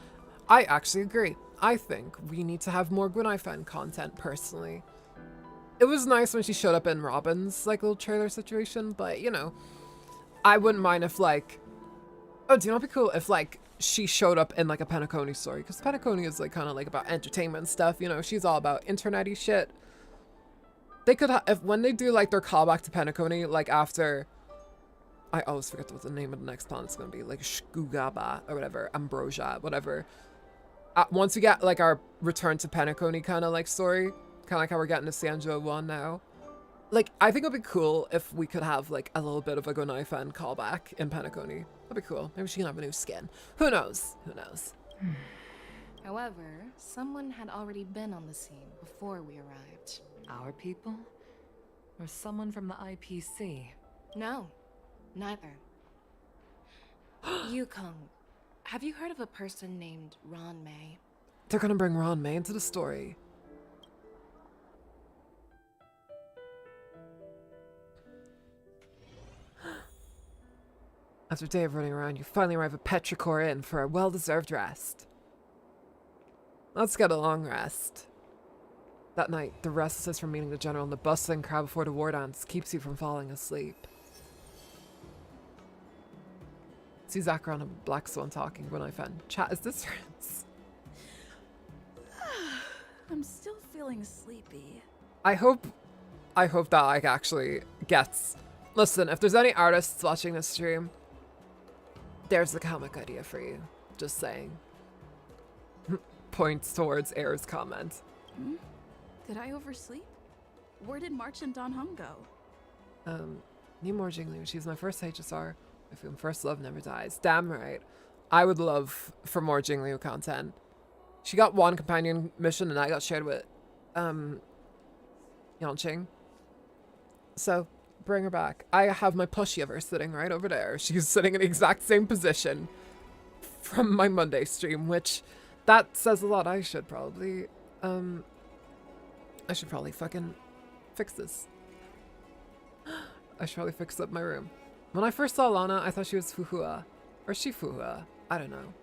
I actually agree. I think we need to have more Gwen fan content personally. It was nice when she showed up in Robin's like little trailer situation, but you know, I wouldn't mind if like, oh, do you know what'd be cool if like she showed up in like a Penacony story, because Penacony is like kind of like about entertainment stuff, you know, she's all about internet-y shit. They could if when they do like their callback to Penacony, like after, I always forget what the name of the next planet's gonna be, like Shkugaba or whatever, Ambrosia, whatever. Once we get like our return to Penacony kind of like story, kind of like how we're getting to Xianzhou 1 now. Like, I think it'd be cool if we could have like a little bit of a Gonai-fan callback in Penacony. That'd be cool. Maybe she can have a new skin. Who knows? Who knows? However, someone had already been on the scene before we arrived. Our people? Or someone from the IPC? No, neither. Yukong, have you heard of a person named Ron May? They're gonna bring Ron May into the story. After a day of running around, you finally arrive at Petrichor Inn for a well-deserved rest. Let's get a long rest. That night, the restlessness from meeting the general and the bustling crowd before the war dance keeps you from falling asleep. See Zachron and Black Swan talking when I found chat. Is this friends? I'm still feeling sleepy. I hope that like actually gets. Listen, if there's any artists watching this stream, there's the comic idea for you. Just saying. Points towards Air's comment. Hmm? Did I oversleep? Where did March and Don Hung go? Need more Jingli. She's my first HSR. With whom first love never dies. Damn right. I would love for more Jingliu content. She got one companion mission and I got shared with Yanqing. So Bring her back. I have my plushie of her sitting right over there. She's sitting in the exact same position from my Monday stream, which that says a lot. I should probably fucking fix this. I should probably fix up my room. When I first saw Lana, I thought she was Fuhua. Or is she Fuhua? I don't know.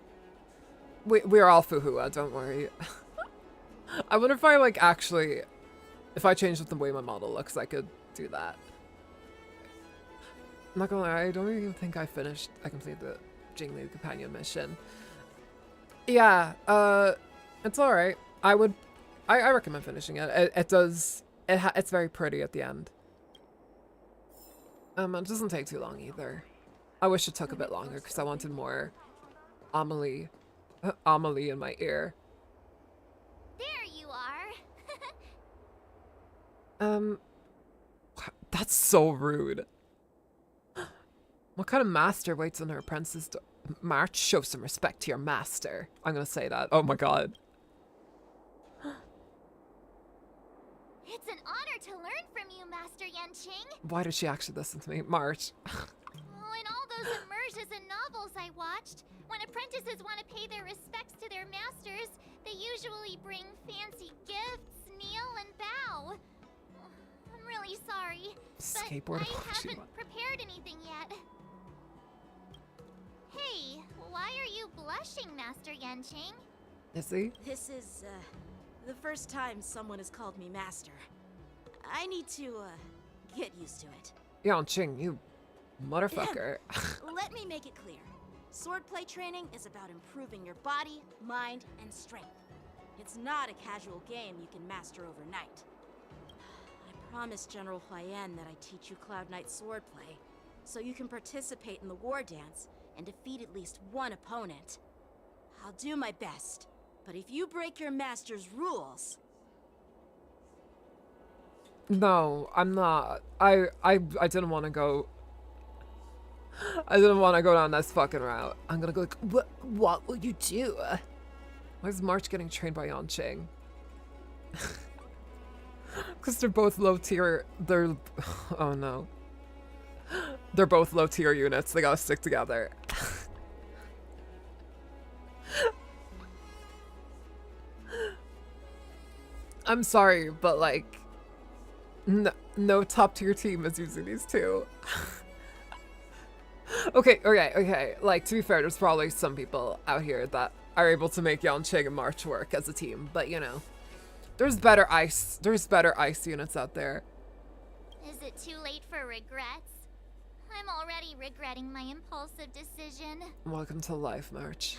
We're all Fuhua, don't worry. I wonder if I, like, actually... If I changed the way my model looks, I could do that. I'm not gonna lie, I don't even think I completed the Jingli companion mission. Yeah, it's alright. I recommend finishing it. It's very pretty at the end. It doesn't take too long either. I wish it took a bit longer because I wanted more Amelie in my ear. There you are. That's so rude. What kind of master waits on her apprentices? March, show some respect to your master. I'm gonna say that. Oh my god. It's an honor to learn from you, Master Yanqing. Why did she actually listen to me? March. Well, in all those immersions and novels I watched, when apprentices want to pay their respects to their masters, they usually bring fancy gifts, kneel, and bow. I'm really sorry, but I haven't prepared anything yet. Hey, why are you blushing, Master Yanqing? Is he? This is, the first time someone has called me master. I need to, get used to it. Yanqing, you motherfucker. Let me make it clear. Swordplay training is about improving your body, mind, and strength. It's not a casual game you can master overnight. I promised General Huayan that I'd teach you Cloud Knight swordplay, so you can participate in the war dance and defeat at least one opponent. I'll do my best, but if you break your master's rules... No, I'm not. I didn't want to go... I didn't want to go down this fucking route. I'm gonna go like, what will you do? Why is March getting trained by Yanqing? Because they're both low tier. Oh no. They're both low tier units. They gotta stick together. I'm sorry, but like, no top tier team is using these two. Okay. Like, to be fair, there's probably some people out here that are able to make Yanqing and March work as a team, but you know, there's better ice units out there. Is it too late for regrets? I'm already regretting my impulsive decision. Welcome to life, March.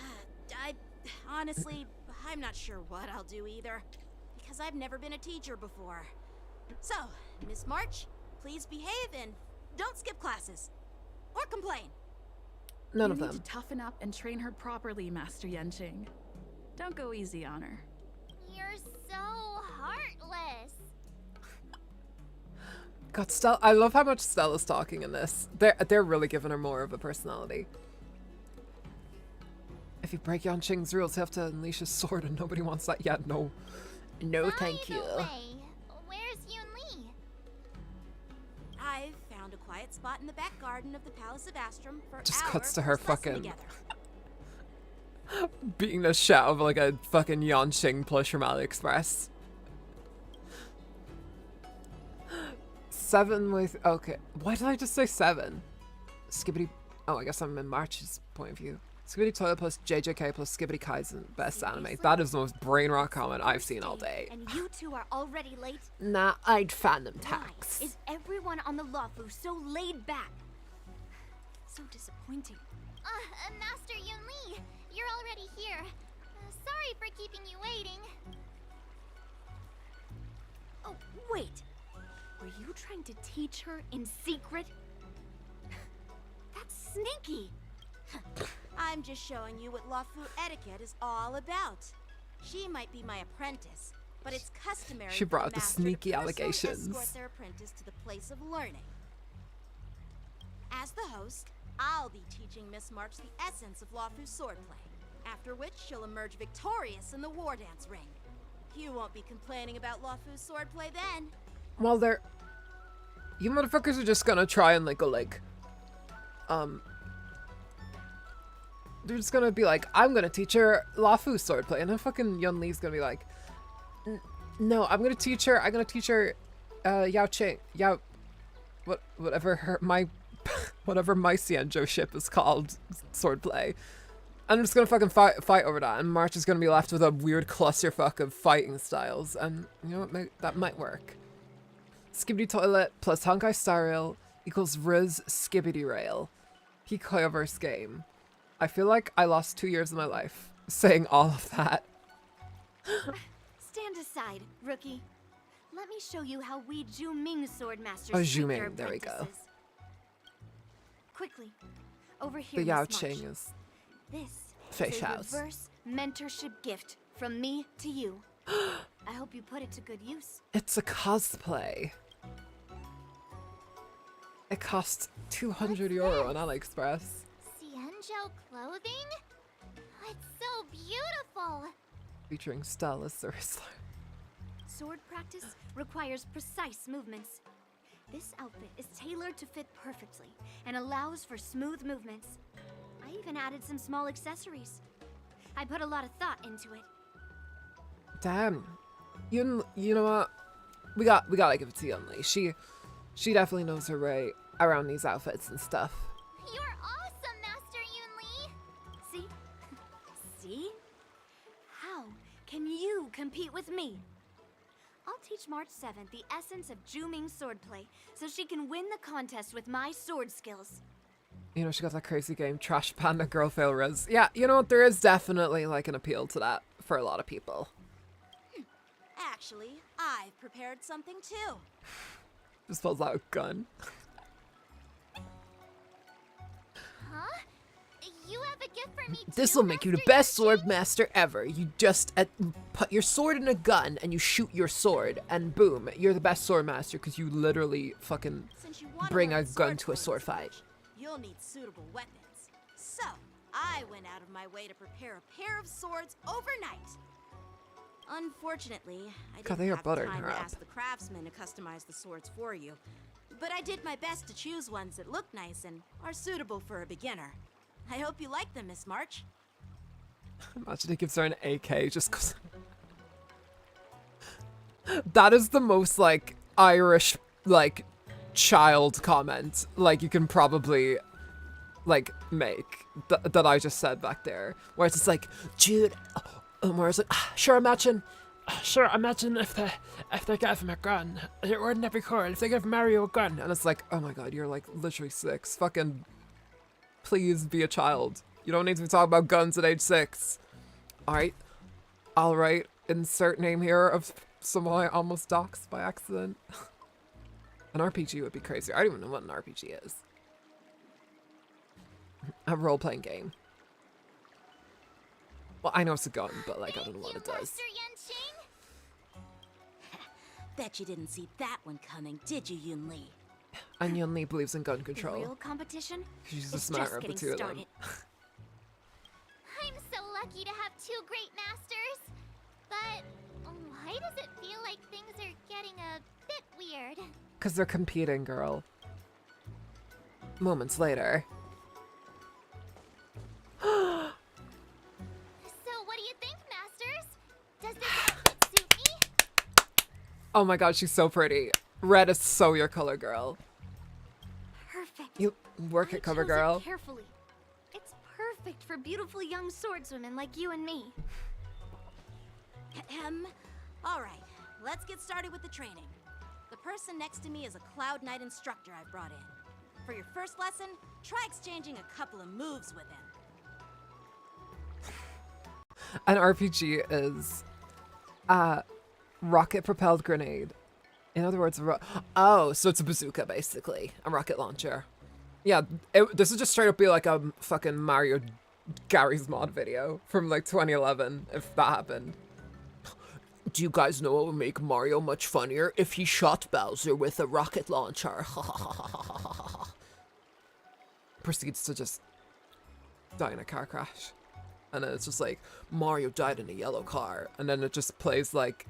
Honestly, I'm not sure what I'll do either, because I've never been a teacher before. So, Miss March, please behave and don't skip classes. Or complain. None of them. You need to toughen up and train her properly, Master Yanqing. Don't go easy on her. You're so heartless. God, I love how much Stella's talking in this. They're really giving her more of a personality. If you break Yanqing's rules, you have to unleash a sword, and nobody wants that yet. No, thank you. By the way, where's Yunli? I've found a quiet spot in the back garden of the Palace of Astrum for Just our cuts to her first lesson fucking together. beating the shit out of like a fucking Yanqing plush from AliExpress. 7 with... Okay. Why did I just say 7? Skibbity... Oh, I guess I'm in March's point of view. Skibbity Toilet plus JJK plus Skibbity Kaizen. Best anime. That is the most brain rock comment I've seen all day. And you two are already late? Nah, I'd fandom tax. Why is everyone on the Lawfu so laid back? So disappointing. Master Yunli, you're already here. Sorry for keeping you waiting. Oh, wait. Were you trying to teach her in secret? That's sneaky. I'm just showing you what Lawfu etiquette is all about. She might be my apprentice, but it's customary She brought for up the master to sneaky personally allegations. escort their apprentice to the place of learning. As the host, I'll be teaching Miss March the essence of Lawfu's swordplay, after which she'll emerge victorious in the war dance ring. You won't be complaining about Lawfu's swordplay then. Well, they're... You motherfuckers are just gonna try and like go like, they're just gonna be like, I'm gonna teach her Lafu swordplay, and then fucking Yun Li's gonna be like, no, I'm gonna teach her Yao Ching, whatever whatever my Xianzhou ship is called, swordplay. I'm just gonna fucking fight over that, and March is gonna be left with a weird clusterfuck of fighting styles, and you know what, that might work. Skibidi Toilet plus Honkai Star Rail equals Riz Skibidi Rail. Hikoyaverse game. I feel like I lost 2 years of my life saying all of that. Stand aside, rookie. Let me show you how we Zhu-Ming swordmasters Oh, treat Zhu-Ming, their there we go. apprentices. Quickly, over here, The Yao Miss March. Ching is This is a Feixiao's. reverse mentorship gift from me to you. I hope you put it to good use. It's a cosplay. It costs 200 euro on AliExpress. Xianzhou clothing? It's so beautiful. Featuring Stella Sirisler. Sword practice requires precise movements. This outfit is tailored to fit perfectly and allows for smooth movements. I even added some small accessories. I put a lot of thought into it. Damn. You know what? We gotta give it to Yun Li. She definitely knows her way around these outfits and stuff. You're awesome, Master Yun Li. See? See? How can you compete with me? I'll teach March 7th the essence of Zhu-Ming swordplay so she can win the contest with my sword skills. You know, she got that crazy game, Trash Panda Girl Fail Res. Yeah, you know what? There is definitely like an appeal to that for a lot of people. Actually, I've prepared something too. Just pulls out a gun. Huh? You have a gift for me too, This will make you the Master best Yun Ching? sword master ever. You just put your sword in a gun and you shoot your sword, and boom, you're the best sword master because you literally fucking Since you want bring to a learn gun sword to a coding sword so fight. much, you'll need suitable weapons. So, I went out of my way to prepare a pair of swords overnight. Unfortunately, I God, didn't they are have buttering time her to up. ask the craftsman to customize the swords for you. But I did my best to choose ones that look nice and are suitable for a beginner. I hope you like them, Miss March. Imagine he gives her an AK just cause. That is the most like Irish like child comment like you can probably like make that I just said back there, where it's just like, dude, where it's like, sure imagine if they gave him a gun, wouldn't that be cool if they gave Mario a gun? And it's like, oh my god, you're like literally 6. Fucking please be a child. You don't need to be talking about guns at age 6. Alright, insert name here of someone I almost doxed by accident. An RPG would be crazy. I don't even know what an RPG is. A role-playing game. Well, I know it's a gun, but like I don't know what it does. Master Yun Ching? Bet you didn't see that one coming, did you, Yun Li? And Yun Li believes in gun The control. real competition She's the is smarter just of the getting two of started. them. I'm so lucky to have 2 great masters. But why does it feel like things are getting a bit weird? Because they're competing, girl. Moments later. So what do you think, masters? Does this outfit suit me? Oh my god, she's so pretty. Red is so your color, girl. Perfect. You work I at cover chose girl. it carefully. It's perfect for beautiful young swordswomen like you and me. Alright, let's get started with the training. The person next to me is a Cloud Knight instructor I've brought in. For your first lesson, try exchanging a couple of moves with him. An RPG is a rocket-propelled grenade. In other words, oh, so it's a bazooka, basically. A rocket launcher. Yeah, this would just straight up be like a fucking Mario Gary's mod video from like 2011, if that happened. Do you guys know what would make Mario much funnier? If he shot Bowser with a rocket launcher. Proceeds to just die in a car crash. And then it's just like, Mario died in a yellow car. And then it just plays like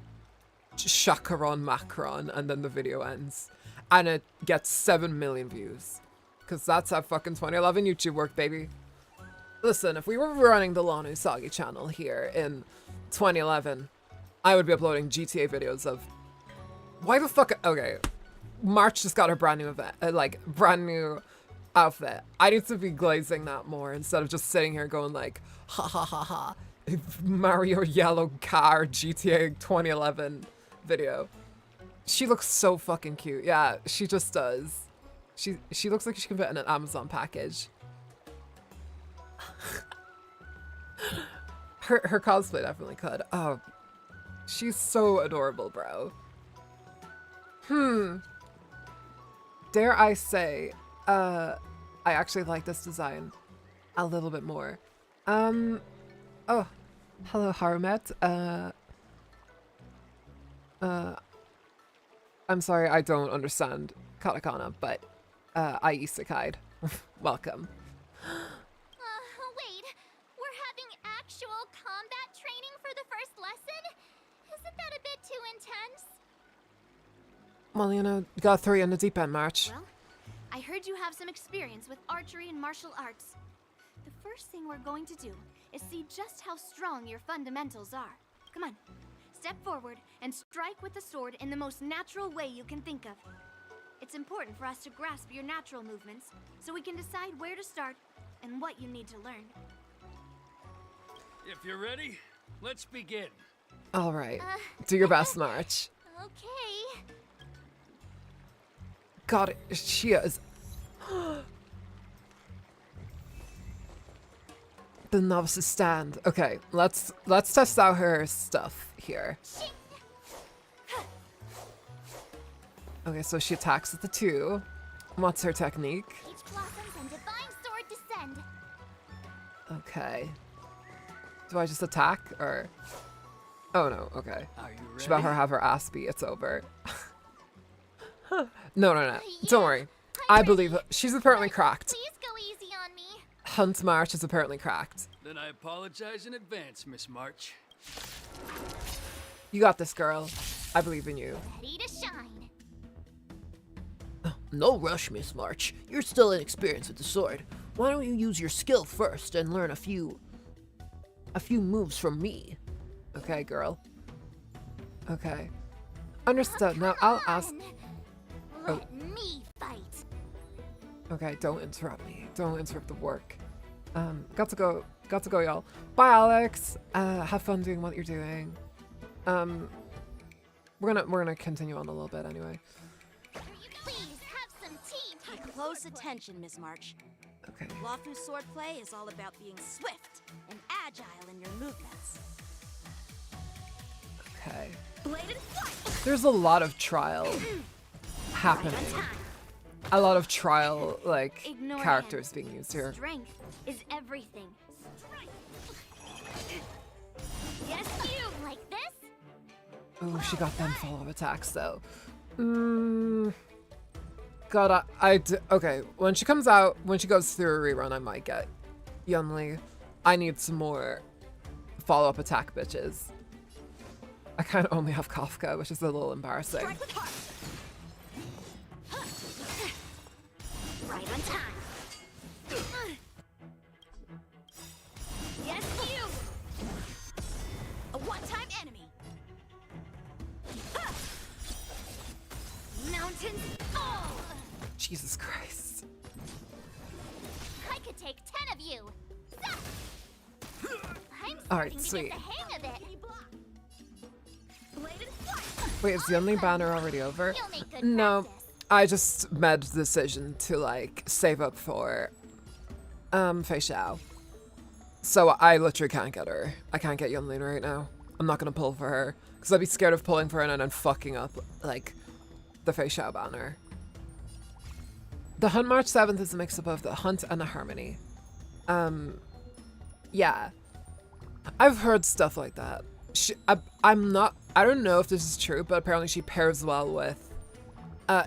Chacaron Macron, and then the video ends. and it gets 7 million views. Because that's how fucking 2011 YouTube worked, baby. Listen, if we were running the Lon Usagi channel here in 2011, I would be uploading GTA videos of... Why the fuck... Okay. March just got her brand new event, brand new outfit. I need to be glazing that more instead of just sitting here going like, ha ha ha ha, Mario yellow car GTA 2011 video. She looks so fucking cute. Yeah, she just does. She looks like she can fit in an Amazon package. her cosplay definitely could. Oh, she's so adorable, bro. Dare I say, I actually like this design a little bit more. Oh, hello, Harumet. I'm sorry, I don't understand katakana, but I isekai'd. Welcome. Wait, we're having actual combat training for the first lesson? Isn't that a bit too intense? Well, you know, you gotta throw you in the deep end, March. Well, I heard you have some experience with archery and martial arts. The first thing we're going to do is see just how strong your fundamentals are. Come on, step forward and strike with the sword in the most natural way you can think of. It's important for us to grasp your natural movements so we can decide where to start and what you need to learn. If you're ready, let's begin. All right, do your best, March. Okay. God, she is. The novice's stand. Okay, let's test out her stuff here. Okay, so she attacks with the 2. What's her technique? Peach blossoms and divine sword descend. Okay. Do I just attack or? Oh no. Okay. Are you ready? She about her have her ass beat. It's over. No. Don't worry. I believe her. She's apparently cracked. Please go easy on me. Hunt March is apparently cracked. Then I apologize in advance, Miss March. You got this, girl. I believe in you. Ready to shine. No rush, Miss March. You're still inexperienced with the sword. Why don't you use your skill first and learn a few moves from me? Okay, girl. Okay. Understood. Now I'll ask. Let me fight. Okay, don't interrupt me. Don't interrupt the work. Got to go, y'all. Bye, Alex. Have fun doing what you're doing. We're gonna continue on a little bit anyway. Please have some tea. Pay close attention, Miss March. Okay. Lawfu swordplay is all about being swift and agile in your movements. Okay. Bladed flight. There's a lot of trial happening. A lot of trial Ignore characters him. being used here. Strength is everything. Yes, you like this? Oh, she got them follow-up attacks though. God, okay. When she comes out, when she goes through a rerun, I might get Yunli. I need some more follow-up attack bitches. I kind of only have Kafka, which is a little embarrassing. Strike with heart. Right on time. Yes, you. A one-time enemy. Mountains fall. Jesus Christ. I could take 10 of you. I'm All right, starting to sweet. get the hang of it. Bladed flight. Wait, is the only banner already over? You'll make good No, practice. I just made the decision to save up for Feixiao. So I literally can't get her. I can't get Yunlin right now. I'm not gonna pull for her because I'd be scared of pulling for her and then fucking up the Feixiao banner. The Hunt March 7th is a mix up of the Hunt and the Harmony. Yeah. I've heard stuff like that. I don't know if this is true, but apparently she pairs well with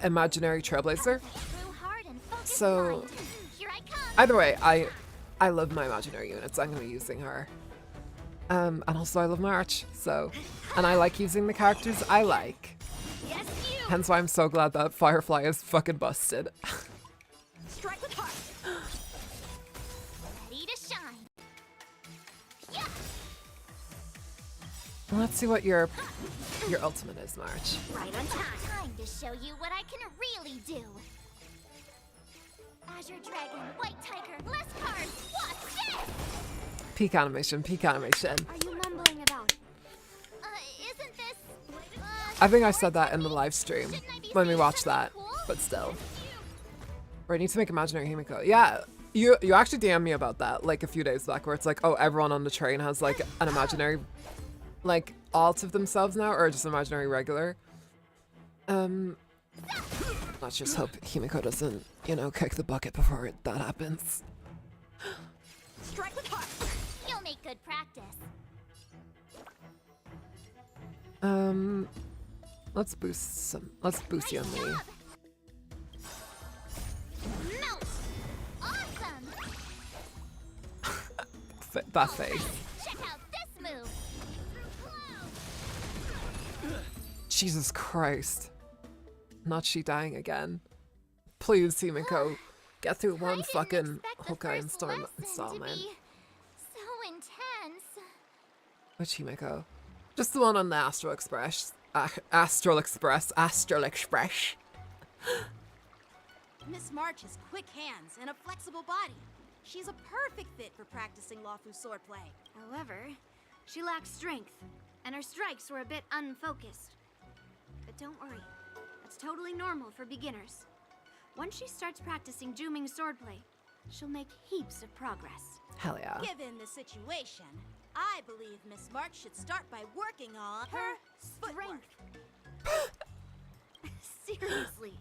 Imaginary Trailblazer. So either way, I love my imaginary units. I'm gonna be using her. And also I love March, so, and I like using the characters I like. Hence why I'm so glad that Firefly is fucking busted. Strike with heart. Ready to shine. Yeah. Let's see what your ultimate is, March. Right on time. Time to show you what I can really do. Azure Dragon, White Tiger, less cards. What's this? Peak animation, peak animation. Are you mumbling about? Isn't this? I think I said that in the live stream when we watched that, Cool? but still. Right, need to make imaginary Himiko. Yeah, you actually DM'd me about that like a few days back, where it's like, oh, everyone on the train has like an imaginary, like alt of themselves now, or just imaginary regular. Let's just hope Himiko doesn't, you know, kick the bucket before that happens. Strike with heart. You'll make good practice. Let's boost you on me. Job. Melt. Awesome. That face. Check out this move. Jesus Christ. Not she dying again. Please, Himiko, get through one I fucking didn't expect the Honkai first Storm lesson installment. to be so intense. Which Himiko? Just the one on the Astral Express. Astral Express. Miss March has quick hands and a flexible body. She's a perfect fit for practicing Lawfu swordplay. However, she lacks strength, and her strikes were a bit unfocused. But don't worry, that's totally normal for beginners. Once she starts practicing Juming swordplay, she'll make heaps of progress. Hell yeah. Given the situation, I believe Miss March should start by working on her Strength. Seriously,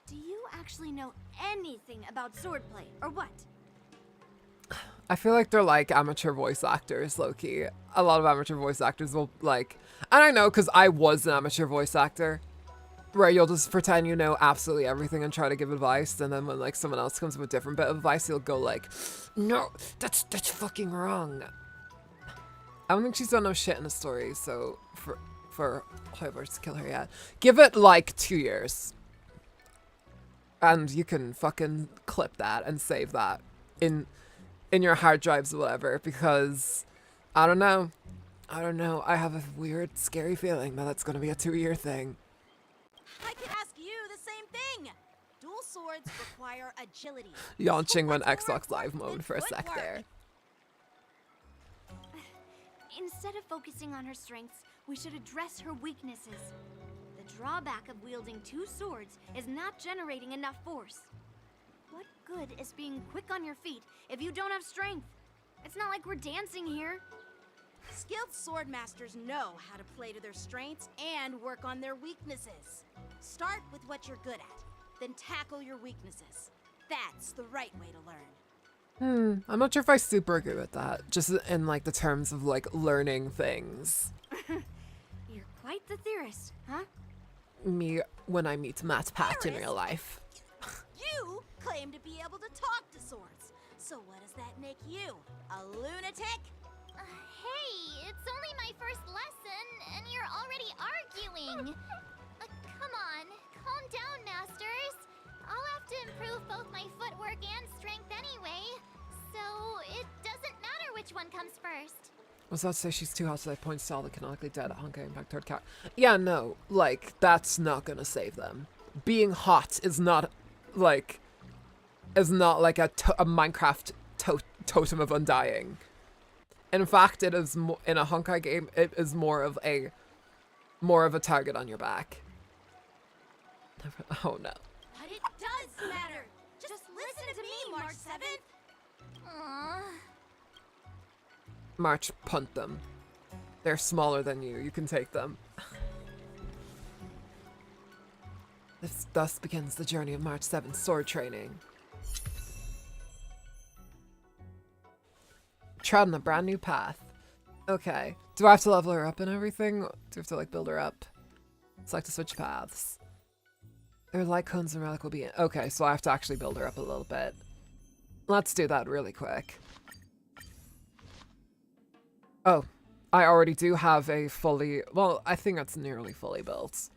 do you actually know anything about swordplay, or what? I feel like they're like amateur voice actors, low-key. A lot of amateur voice actors will like, and I know because I was an amateur voice actor, where you'll just pretend you know absolutely everything and try to give advice, and then when like someone else comes with a different bit of advice, you'll go like, no, that's fucking wrong. I don't think she's done no shit in the story, so for whoever's to kill her yet, give it like 2 years. And you can fucking clip that and save that in your hard drives or whatever, because I don't know. I have a weird, scary feeling that it's going to be a 2-year thing. I can ask you the same thing. Dual swords require agility. Yaunching went Footwork Xbox Live with mode for a sec footwork. there. Instead of focusing on her strengths, we should address her weaknesses. The drawback of wielding 2 swords is not generating enough force. What good is being quick on your feet if you don't have strength? It's not like we're dancing here. Skilled sword masters know how to play to their strengths and work on their weaknesses. Start with what you're good at, then tackle your weaknesses. That's the right way to learn. I'm not sure if I super agree with that, just in like the terms of like learning things. You're quite the theorist, huh? Me when I meet Matt Pat in real life. You claim to be able to talk to swords. So what does that make you? A lunatic? Hey, it's only my first lesson, and you're already arguing. Come on, calm down, masters. I'll have to improve both my footwork and strength anyway, so it doesn't matter which one comes first. Was that to say she's too hot, so that points to all the canonically dead Honkai Impact third cat? Yeah, no, like that's not gonna save them. Being hot is not like a Minecraft totem of undying. In fact, it is in a Honkai game. It is more of a target on your back. Oh no. But it does matter. Just listen to me, March 7th. Aww. March, punt them. They're smaller than you. You can take them. This thus begins the journey of March 7th sword training. Tread on a brand new path. Okay. Do I have to level her up and everything? Do I have to like build her up? Select to switch paths. Their light cones and relic will be in. Okay, so I have to actually build her up a little bit. Let's do that really quick. Oh, I already do have a fully, well, I think it's nearly fully built.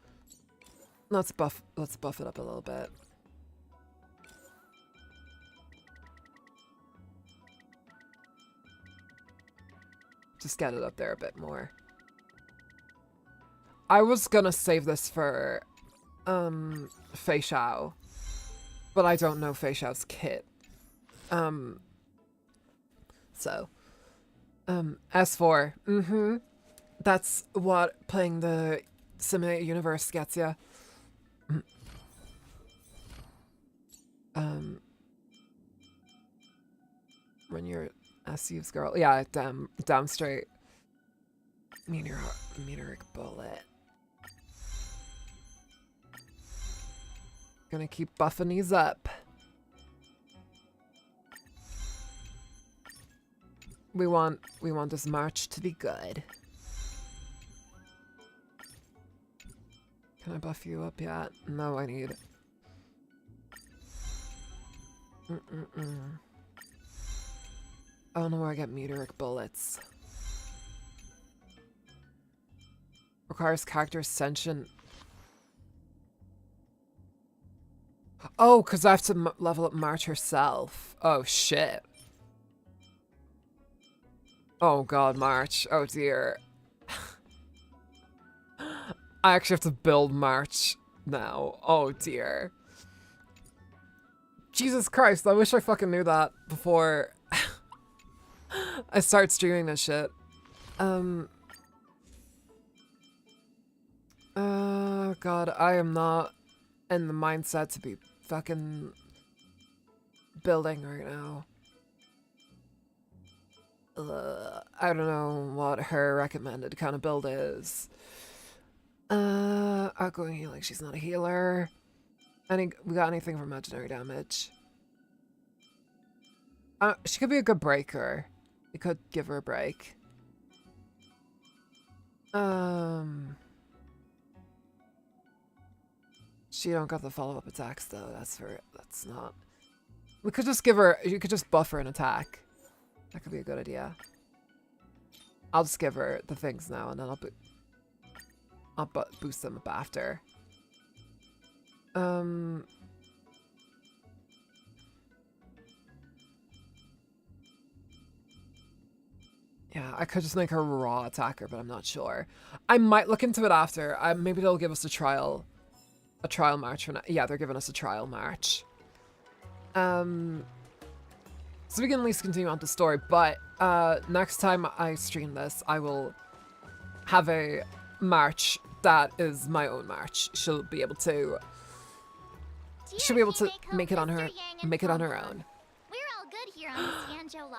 Let's buff it up a little bit. Just get it up there a bit more. I was gonna save this for Feixiao, but I don't know Feixiao's kit. So S4. That's what playing the simulated universe gets you. When you're SU's girl. Yeah, damn straight. Meteoric bullet. Gonna keep buffing these up. We want this march to be good. Can I buff you up yet? No, I need. I don't know where I get meteoric bullets. Requires character ascension. Oh, because I have to level up March herself. Oh, shit. Oh, God, March. Oh, dear. I actually have to build March now. Oh, dear. Jesus Christ, I wish I fucking knew that before I start streaming this shit. God, I am not in the mindset to be fucking building right now. I don't know what her recommended kind of build is. Outgoing healing, she's not a healer. We got anything for imaginary damage? She could be a good breaker. We could give her a break. She don't got the follow-up attacks though. That's not. We could just give her. You could just buff her an attack. That could be a good idea. I'll just give her the things now, and then I'll boost them up after. Yeah, I could just make her a raw attacker, but I'm not sure. I might look into it after. Maybe they'll give us a trial march for now. Yeah, they're giving us a trial march. So we can at least continue on the story, but next time I stream this, I will have a march that is my own march. She'll be able to make it on her own. We're all good here on the Xianzhou Law.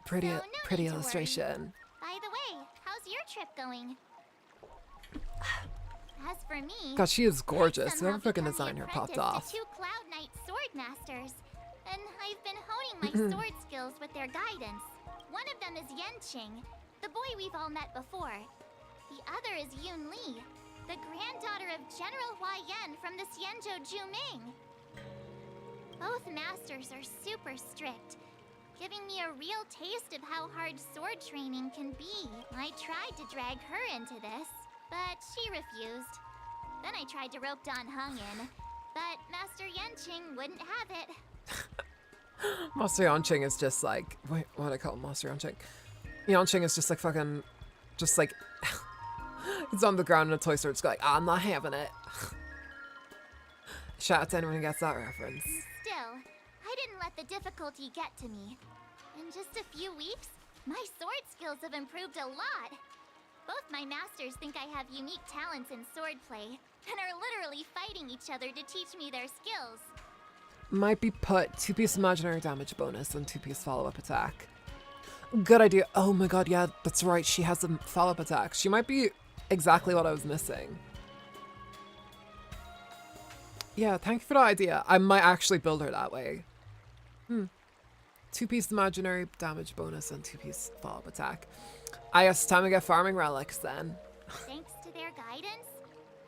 Pretty illustration. By the way, how's your trip going? As for me, God, she is gorgeous. I've Whoever somehow fucking become designed the her popped apprentice off. to 2 Cloud Knight sword masters, and I've been honing my sword skills with their guidance. One of them is Yanqing, the boy we've all met before. The other is Yun Li, the granddaughter of General Hua Yan from the Xianzhou Juming. Both masters are super strict, giving me a real taste of how hard sword training can be. I tried to drag her into this, but she refused. Then I tried to rope Dan Heng in, but Master Yanqing wouldn't have it. Master Yanqing is just like, wait, what do I call him? Master Yanqing? Yanqing is just like fucking, just like, it's on the ground in a toy store. It's like, I'm not having it. Shout out to anyone who gets that reference. Still, I didn't let the difficulty get to me. In just a few weeks, my sword skills have improved a lot. Both my masters think I have unique talents in swordplay, and are literally fighting each other to teach me their skills. Might be put 2-piece imaginary damage bonus and 2-piece follow-up attack. Good idea. Oh my god, yeah, that's right. She has a follow-up attack. She might be exactly what I was missing. Yeah, thank you for that idea. I might actually build her that way. 2-piece imaginary damage bonus and 2-piece follow-up attack. I guess it's time to get farming relics then. Thanks to their guidance,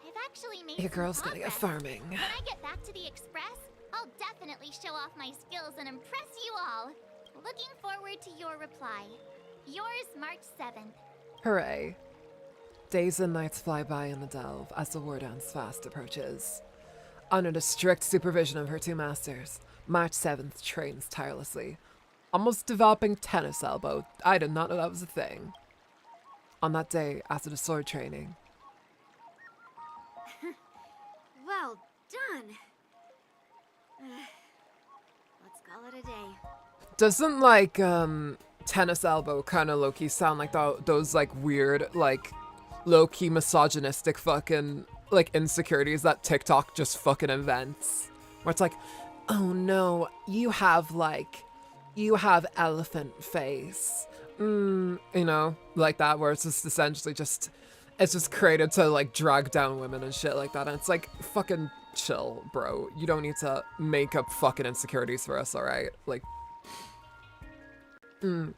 I've actually made Your some girl's gonna get progress. farming. When I get back to the Express, I'll definitely show off my skills and impress you all. Looking forward to your reply. Yours, March 7th. Hooray. Days and nights fly by in the delve as the war dance fast approaches. Under the strict supervision of her two masters, March 7th trains tirelessly, almost developing tennis elbow. I did not know that was a thing. On that day, after the sword training. Well done. Let's call it a day. Doesn't like tennis elbow kind of low-key sound like those like weird like low-key misogynistic fucking like insecurities that TikTok just fucking invents? Where it's like, oh no, you have elephant face. You know, like that, where it's just essentially just, it's just created to like drag down women and shit like that. And it's like, fucking chill, bro. You don't need to make up fucking insecurities for us, alright? Like, you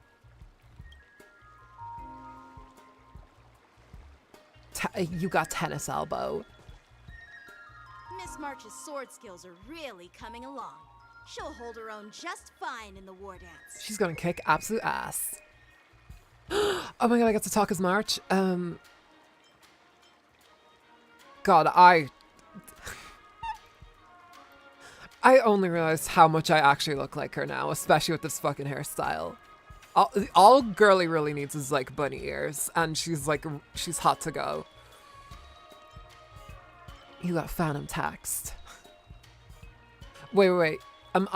got tennis elbow. Miss March's sword skills are really coming along. She'll hold her own just fine in the war dance. She's gonna kick absolute ass. Oh my god, I got to talk as March. God, I only realized how much I actually look like her now, especially with this fucking hairstyle. All girly really needs is like bunny ears, and she's hot to go. You got phantom text. Wait. Do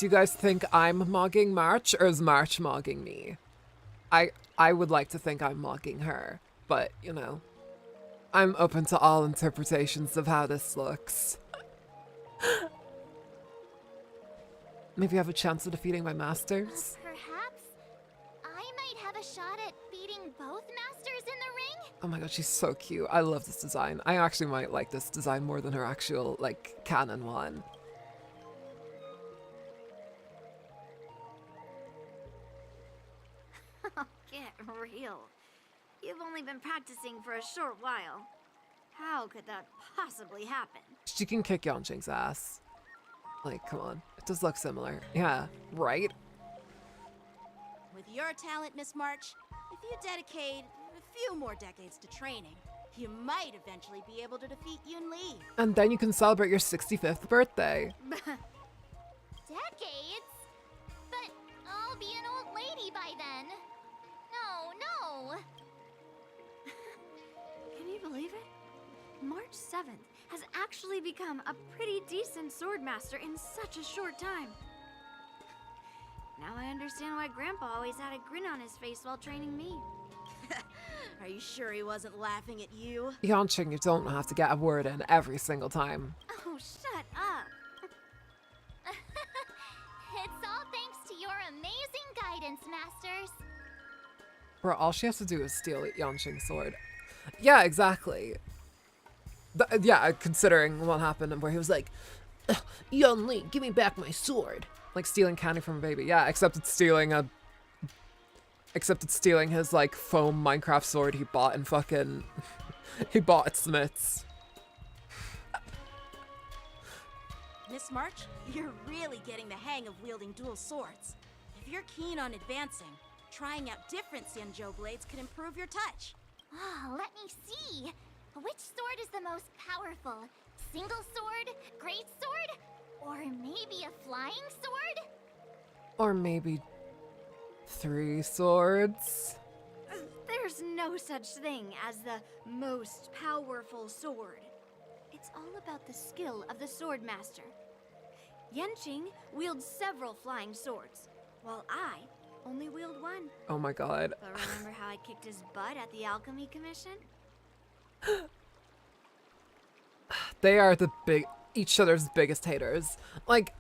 you guys think I'm mogging March, or is March mogging me? I would like to think I'm mogging her, but you know, I'm open to all interpretations of how this looks. Maybe I have a chance of defeating my masters? Perhaps I might have a shot at beating both masters in the ring? Oh my god, she's so cute. I love this design. I actually might like this design more than her actual, like, canon one. Get real. You've only been practicing for a short while. How could that possibly happen? She can kick Yanqing's ass. Like, come on. It does look similar. Yeah, right? With your talent, Miss March, if you dedicate a few more decades to training, you might eventually be able to defeat Yun Li. And then you can celebrate your 65th birthday. Decades? But I'll be an old lady by then. No. Can you believe it? March 7th has actually become a pretty decent swordmaster in such a short time. Now I understand why Grandpa always had a grin on his face while training me. Are you sure he wasn't laughing at you? Yanqing, you don't have to get a word in every single time. Oh, shut up. It's all thanks to your amazing guidance, masters. Bro, all she has to do is steal Yanqing's sword. Yeah, exactly. Yeah, considering what happened and where he was like, Yun Li, give me back my sword. like stealing candy from a baby. Yeah, except it's stealing his like foam Minecraft sword he bought in fucking he bought at Smith's. Miss March, you're really getting the hang of wielding dual swords. If you're keen on advancing, trying out different Xianzhou blades could improve your touch. Oh, let me see. Which sword is the most powerful? Single sword? Great sword? Or maybe a flying sword? Or maybe 3 swords? There's no such thing as the most powerful sword. It's all about the skill of the swordmaster. Yanqing wields several flying swords, while I only wield one. Oh my god. But remember how I kicked his butt at the Alchemy Commission? They are each other's biggest haters. Like,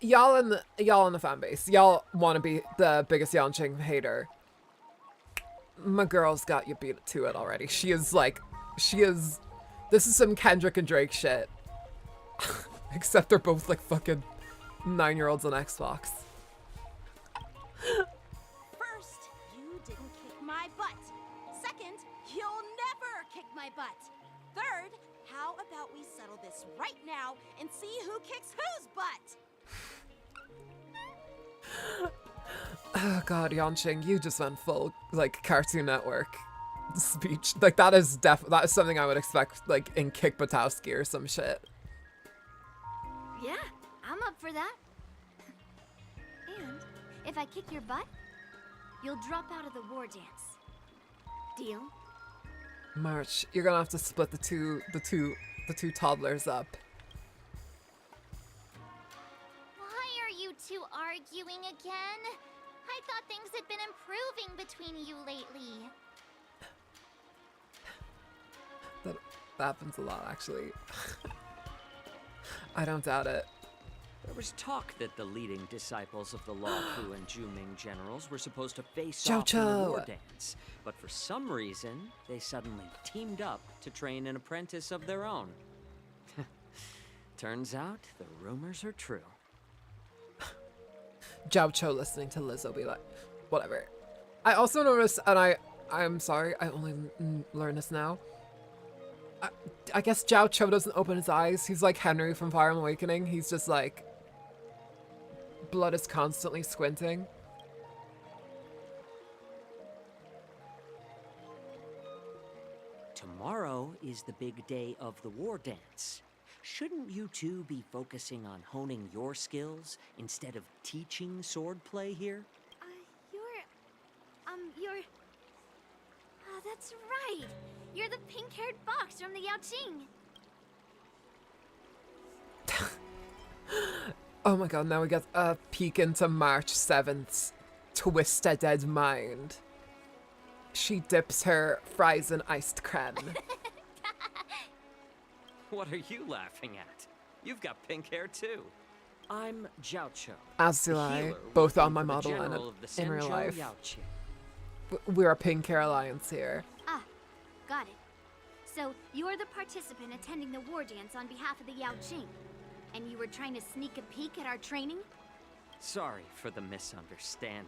y'all in the fan base, y'all want to be the biggest Yanqing hater. My girl's got you beat to it already. She is. This is some Kendrick and Drake shit. Except they're both like fucking 9-year-olds on Xbox. First, you didn't kick my butt. Second, you'll never kick my butt. Third, how about we settle this right now and see who kicks whose butt? Oh god, Yanqing, you just went full, like, Cartoon Network. speech. Like, that is something I would expect, like, in Kick Butowski or some shit. Yeah, I'm up for that. And if I kick your butt, you'll drop out of the war dance. Deal? March, you're gonna have to split the two toddlers up. Why are you two arguing again? I thought things had been improving between you lately. That happens a lot, actually. I don't doubt it. There was talk that the leading disciples of the Law Fu and Juming generals were supposed to face Chow off in the Chow. war dance, but for some reason, they suddenly teamed up to train an apprentice of their own. Turns out, the rumors are true. Jiao Cho listening to Lizzo be like, whatever. I also noticed, and I'm sorry, I only learned this now. I guess Jiao Cho doesn't open his eyes. He's like Henry from Fire Emblem Awakening. He's just like, blood is constantly squinting. Tomorrow is the big day of the war dance. Shouldn't you two be focusing on honing your skills instead of teaching swordplay here? You're... Oh, that's right. You're the pink-haired fox from the Yao Qing. Oh my god, now we get a peek into March 7th's twisted mind. She dips her fries in iced creme. What are you laughing at? You've got pink hair too. I'm Jiao Cho. As do the I, healer both working on my for the model and general of the in real Senjo life. Yaoqing. We're a pink hair alliance here. Ah, got it. So, you're the participant attending the war dance on behalf of the Yao Qing. And you were trying to sneak a peek at our training? Sorry for the misunderstanding.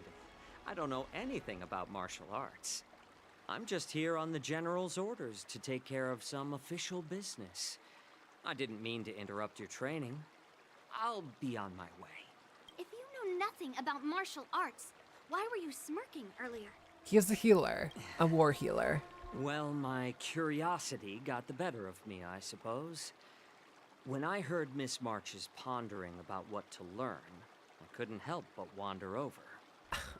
I don't know anything about martial arts. I'm just here on the General's orders to take care of some official business. I didn't mean to interrupt your training. I'll be on my way. If you know nothing about martial arts, why were you smirking earlier? He is a healer, a war healer. Well, my curiosity got the better of me, I suppose. When I heard Miss March's pondering about what to learn, I couldn't help but wander over.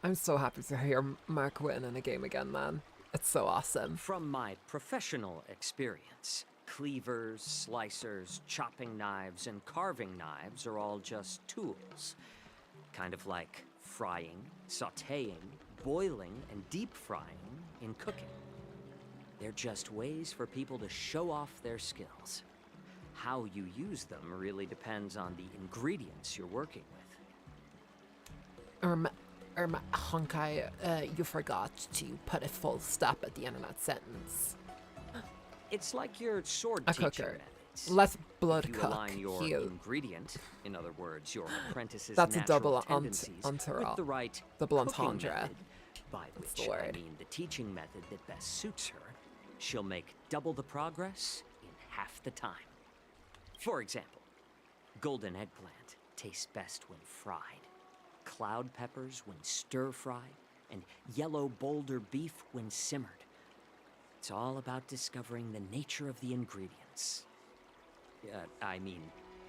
I'm so happy to hear Mark win in a game again, man. It's so awesome. From my professional experience, cleavers, slicers, chopping knives, and carving knives are all just tools. Kind of like frying, sautéing, boiling, and deep frying in cooking. They're just ways for people to show off their skills. How you use them really depends on the ingredients you're working with. Honkai, you forgot to put a full stop at the end of that sentence. It's like your sword A teaching cooker. methods. Less blood If you cook, align your heal. ingredient, in other words, your apprentice's That's a natural double tendencies, with the right double cooking entendre. method, by That's which the I word. mean the teaching method that best suits her, she'll make double the progress in half the time. For example, golden eggplant tastes best when fried, cloud peppers when stir-fried, and yellow boulder beef when simmered. It's all about discovering the nature of the ingredients. I mean,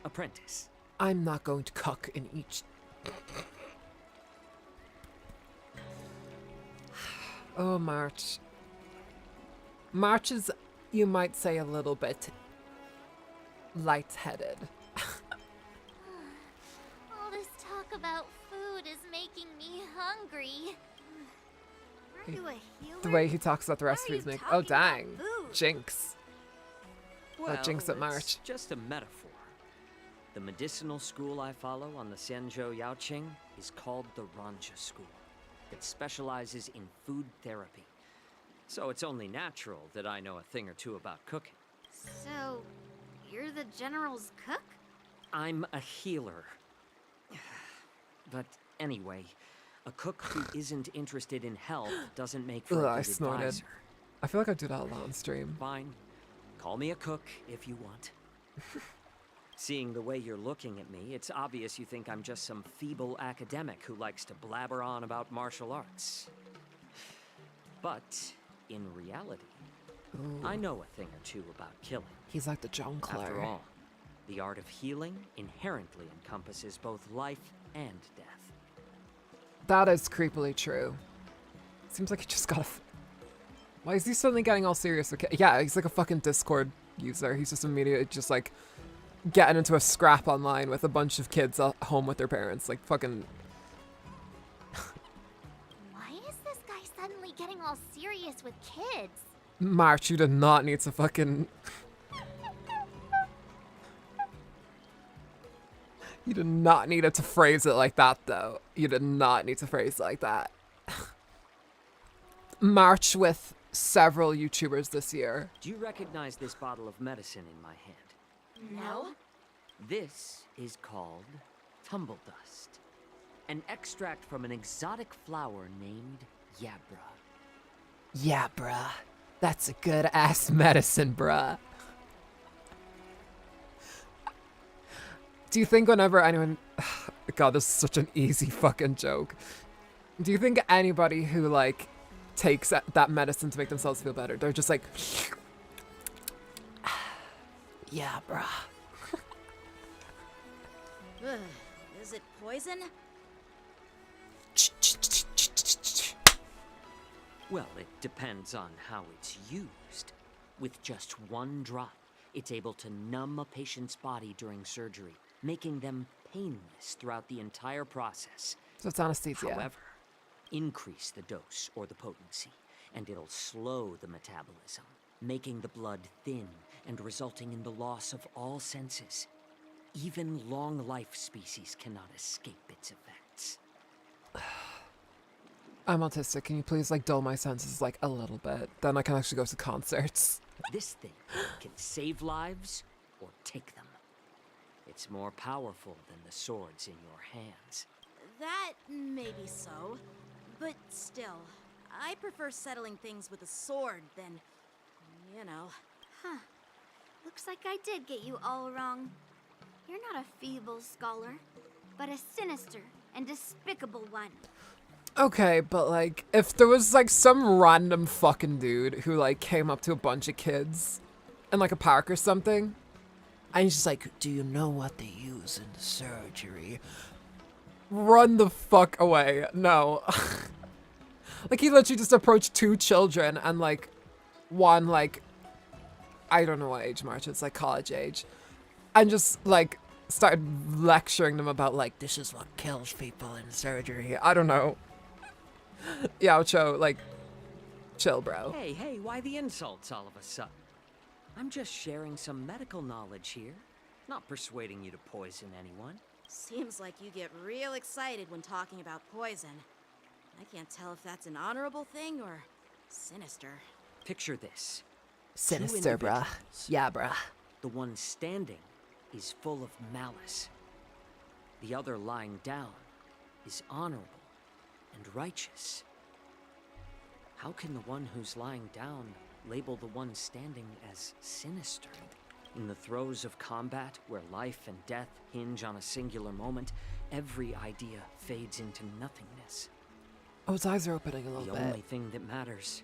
apprentice. I'm not going to cook in each... Oh, March. March is, you might say, a little bit lightheaded. All this talk about food is making me hungry. Are you a healer? The way he talks about the Why are recipes you make... talking Oh, about dang. food? Jinx. Well, jinx at it's March. just a metaphor. The medicinal school I follow on the Senjo Yaoqing is called the Ranja School. It specializes in food therapy. So it's only natural that I know a thing or two about cooking. So, you're the General's cook? I'm a healer. But anyway, a cook who isn't interested in health doesn't make for Ugh, a I good snorted. advisor. I feel like I do that a lot on stream. Fine. Call me a cook if you want. Seeing the way you're looking at me, it's obvious you think I'm just some feeble academic who likes to blabber on about martial arts. But in reality, I know a thing or two about killing. He's like the jongleur. After all, the art of healing inherently encompasses both life and death. That is creepily true. Seems like he just got a... Why is he suddenly getting all serious? Okay, yeah, he's like a fucking Discord user. He's just immediately just like getting into a scrap online with a bunch of kids at home with their parents. Like fucking... Why is this guy suddenly getting all serious with kids? March, you did not need to fucking... You did not need it to phrase it like that, though. You did not need to phrase it like that. March with several YouTubers this year. Do you recognize this bottle of medicine in my hand? No. This is called tumble dust, an extract from an exotic flower named Yabra. Yeah, bruh. That's a good ass medicine, bruh. Do you think whenever anyone... God, this is such an easy fucking joke. Do you think anybody who, like, takes that medicine to make themselves feel better, they're just like... Yeah, bruh. Ugh, is it poison? Well, it depends on how it's used. With just one drop, it's able to numb a patient's body during surgery, making them painless throughout the entire process. So it's anesthesia. However, increase the dose or the potency, and it'll slow the metabolism, making the blood thin and resulting in the loss of all senses. Even long-life species cannot escape its effects. I'm autistic. Can you please, like, dull my senses, like, a little bit? Then I can actually go to concerts. This thing can save lives or take them. It's more powerful than the swords in your hands. That may be so, but still, I prefer settling things with a sword than, you know. Huh. Looks like I did get you all wrong. You're not a feeble scholar, but a sinister and despicable one. Okay, but, like, if there was, like, some random fucking dude who, like, came up to a bunch of kids in, like, a park or something, and he's just like, do you know what they use in surgery? Run the fuck away. No. Like, he literally just approached two children and, like, one, like, I don't know what age March is, like, college age, and just, like, started lecturing them about, like, this is what kills people in surgery. I don't know. Yao Cho, like, chill, bro. Hey, why the insults all of a sudden? I'm just sharing some medical knowledge here, not persuading you to poison anyone. Seems like you get real excited when talking about poison. I can't tell if that's an honorable thing or sinister. Picture this. Sinister, bruh. Yeah, bruh. The one standing is full of malice. The other lying down is honorable and righteous. How can the one who's lying down label the one standing as sinister? In the throes of combat, where life and death hinge on a singular moment, every idea fades into nothingness. Oh, his eyes are opening a little bit. The only thing that matters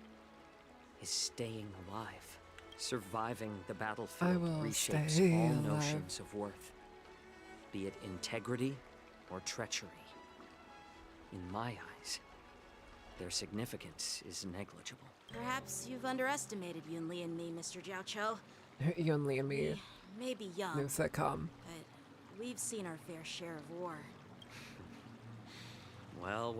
is staying alive. Surviving the battlefield reshapes all notions of worth, be it integrity or treachery. In my eyes, their significance is negligible. Perhaps you've underestimated Yunli and me, Mr. Jiao Cho. Yunli and me. We may be young, New sitcom. but we've seen our fair share of war. Well,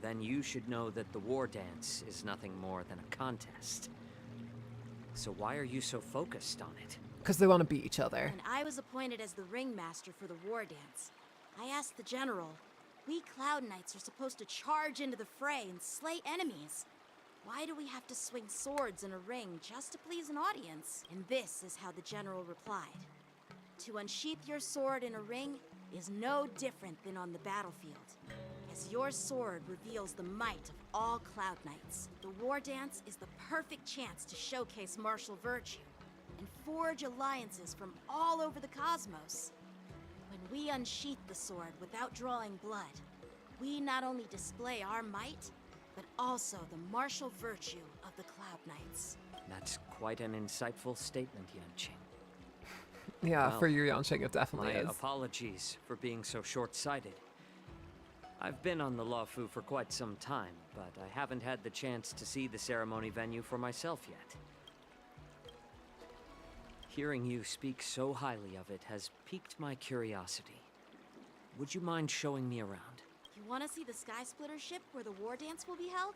then you should know that the war dance is nothing more than a contest. So why are you so focused on it? Because they want to beat each other. When I was appointed as the ringmaster for the war dance, I asked the general, we Cloud Knights are supposed to charge into the fray and slay enemies. Why do we have to swing swords in a ring just to please an audience? And this is how the general replied. To unsheath your sword in a ring is no different than on the battlefield, as your sword reveals the might of all Cloud Knights. The war dance is the perfect chance to showcase martial virtue and forge alliances from all over the cosmos. When we unsheath the sword without drawing blood, we not only display our might, but also the martial virtue of the Cloud Cloud Knights. That's quite an insightful statement, Yanqing. Yeah, Well, for you, Yanqing, it definitely My is. apologies for being so short-sighted. I've been on the Luofu for quite some time, but I haven't had the chance to see the ceremony venue for myself yet. Hearing you speak so highly of it has piqued my curiosity. Would you mind showing me around? You want to see the Sky Splitter ship where the war dance will be held?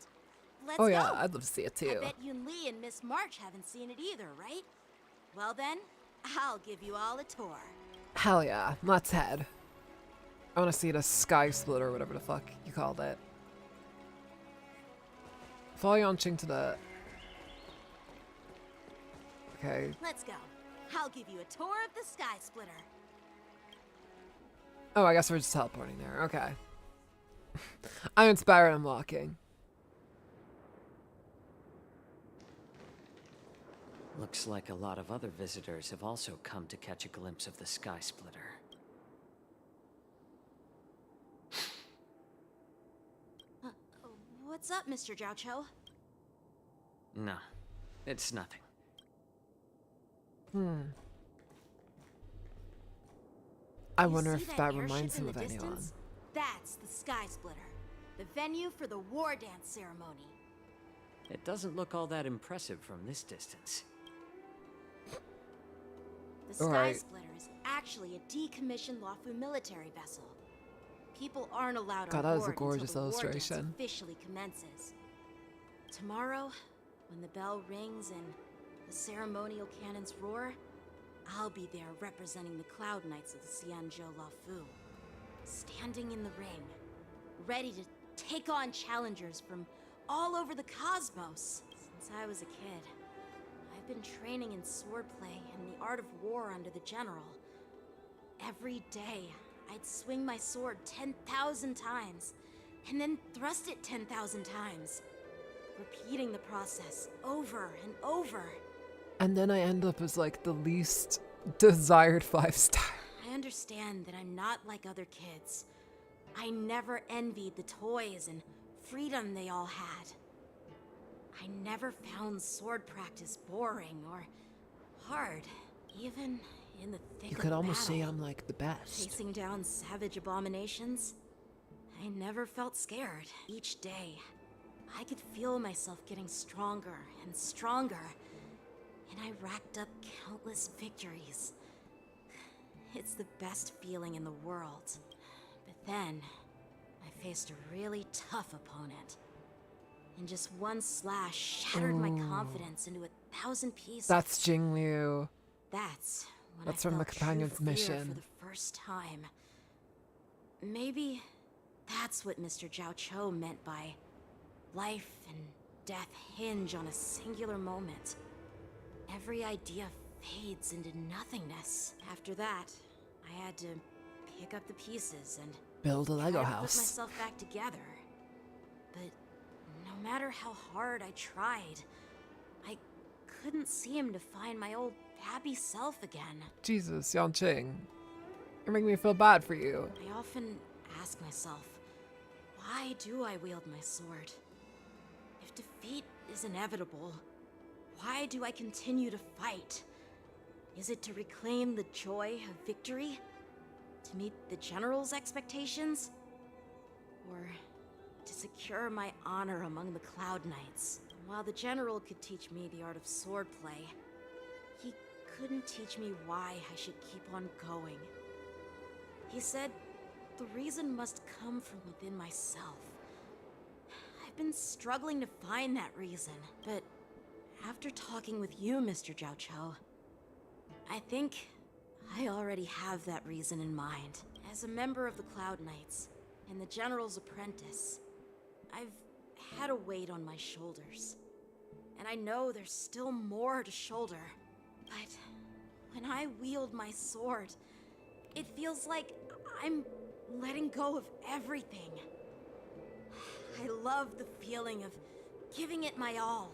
Let's Oh yeah, go. I'd love to see it I too. bet Yun Li and Miss March haven't seen it either, right? Well then, I'll give you all a tour. Hell yeah, let's head. I want to see the Sky Splitter or whatever the fuck you called it. Follow Yanqing to the... Okay. Let's go. I'll give you a tour of the Sky Splitter. Oh, I guess we're just teleporting there. Okay. I'm inspired, I'm walking. Looks like a lot of other visitors have also come to catch a glimpse of the Sky Splitter. What's up, Mr. Zhao Cho? No, it's nothing. I You wonder see if that airship reminds in him the of anyone. distance? That's the Sky Splitter, the venue for the war dance ceremony. It doesn't look all that impressive from this distance. The Sky Alright. Splitter is actually a decommissioned Luofu military vessel. People aren't allowed God, on that is a board gorgeous until the war dance illustration. officially commences. Tomorrow, when the bell rings and the ceremonial cannons roar, I'll be there representing the Cloud Knights of the Xianzhou Luofu, standing in the ring, ready to take on challengers from all over the cosmos. Since I was a kid, I've been training in swordplay and the art of war under the general. Every day, I'd swing my sword 10,000 times, and then thrust it 10,000 times, repeating the process over and over. And then I end up as like the least desired 5-star. I understand that I'm not like other kids. I never envied the toys and freedom they all had. I never found sword practice boring or hard, even in the thick You of could the almost say battle. I'm like the best. Facing down savage abominations, I never felt scared. Each day, I could feel myself getting stronger and stronger, and I racked up countless victories. It's the best feeling in the world. But then, I faced a really tough opponent. And just one slash shattered my confidence into 1,000 pieces. That's Jingliu. That's when That's I from the felt companion's true fear mission. for the first time. Maybe that's what Mr. Zhao Cho meant by life and death hinge on a singular moment. Every idea fades into nothingness. After that, I had to pick up the pieces and Build a Lego try to put house. myself back together. But no matter how hard I tried, I couldn't seem to find my old happy self again. Jesus, Yanqing. You're making me feel bad for you. I often ask myself, why do I wield my sword? If defeat is inevitable, why do I continue to fight? Is it to reclaim the joy of victory? To meet the general's expectations? Or to secure my honor among the Cloud Knights? While the general could teach me the art of swordplay, he couldn't teach me why I should keep on going. He said the reason must come from within myself. I've been struggling to find that reason, but after talking with you, Mr. Zhao Cho, I think I already have that reason in mind. As a member of the Cloud Knights and the General's apprentice, I've had a weight on my shoulders. And I know there's still more to shoulder. But when I wield my sword, it feels like I'm letting go of everything. I love the feeling of giving it my all,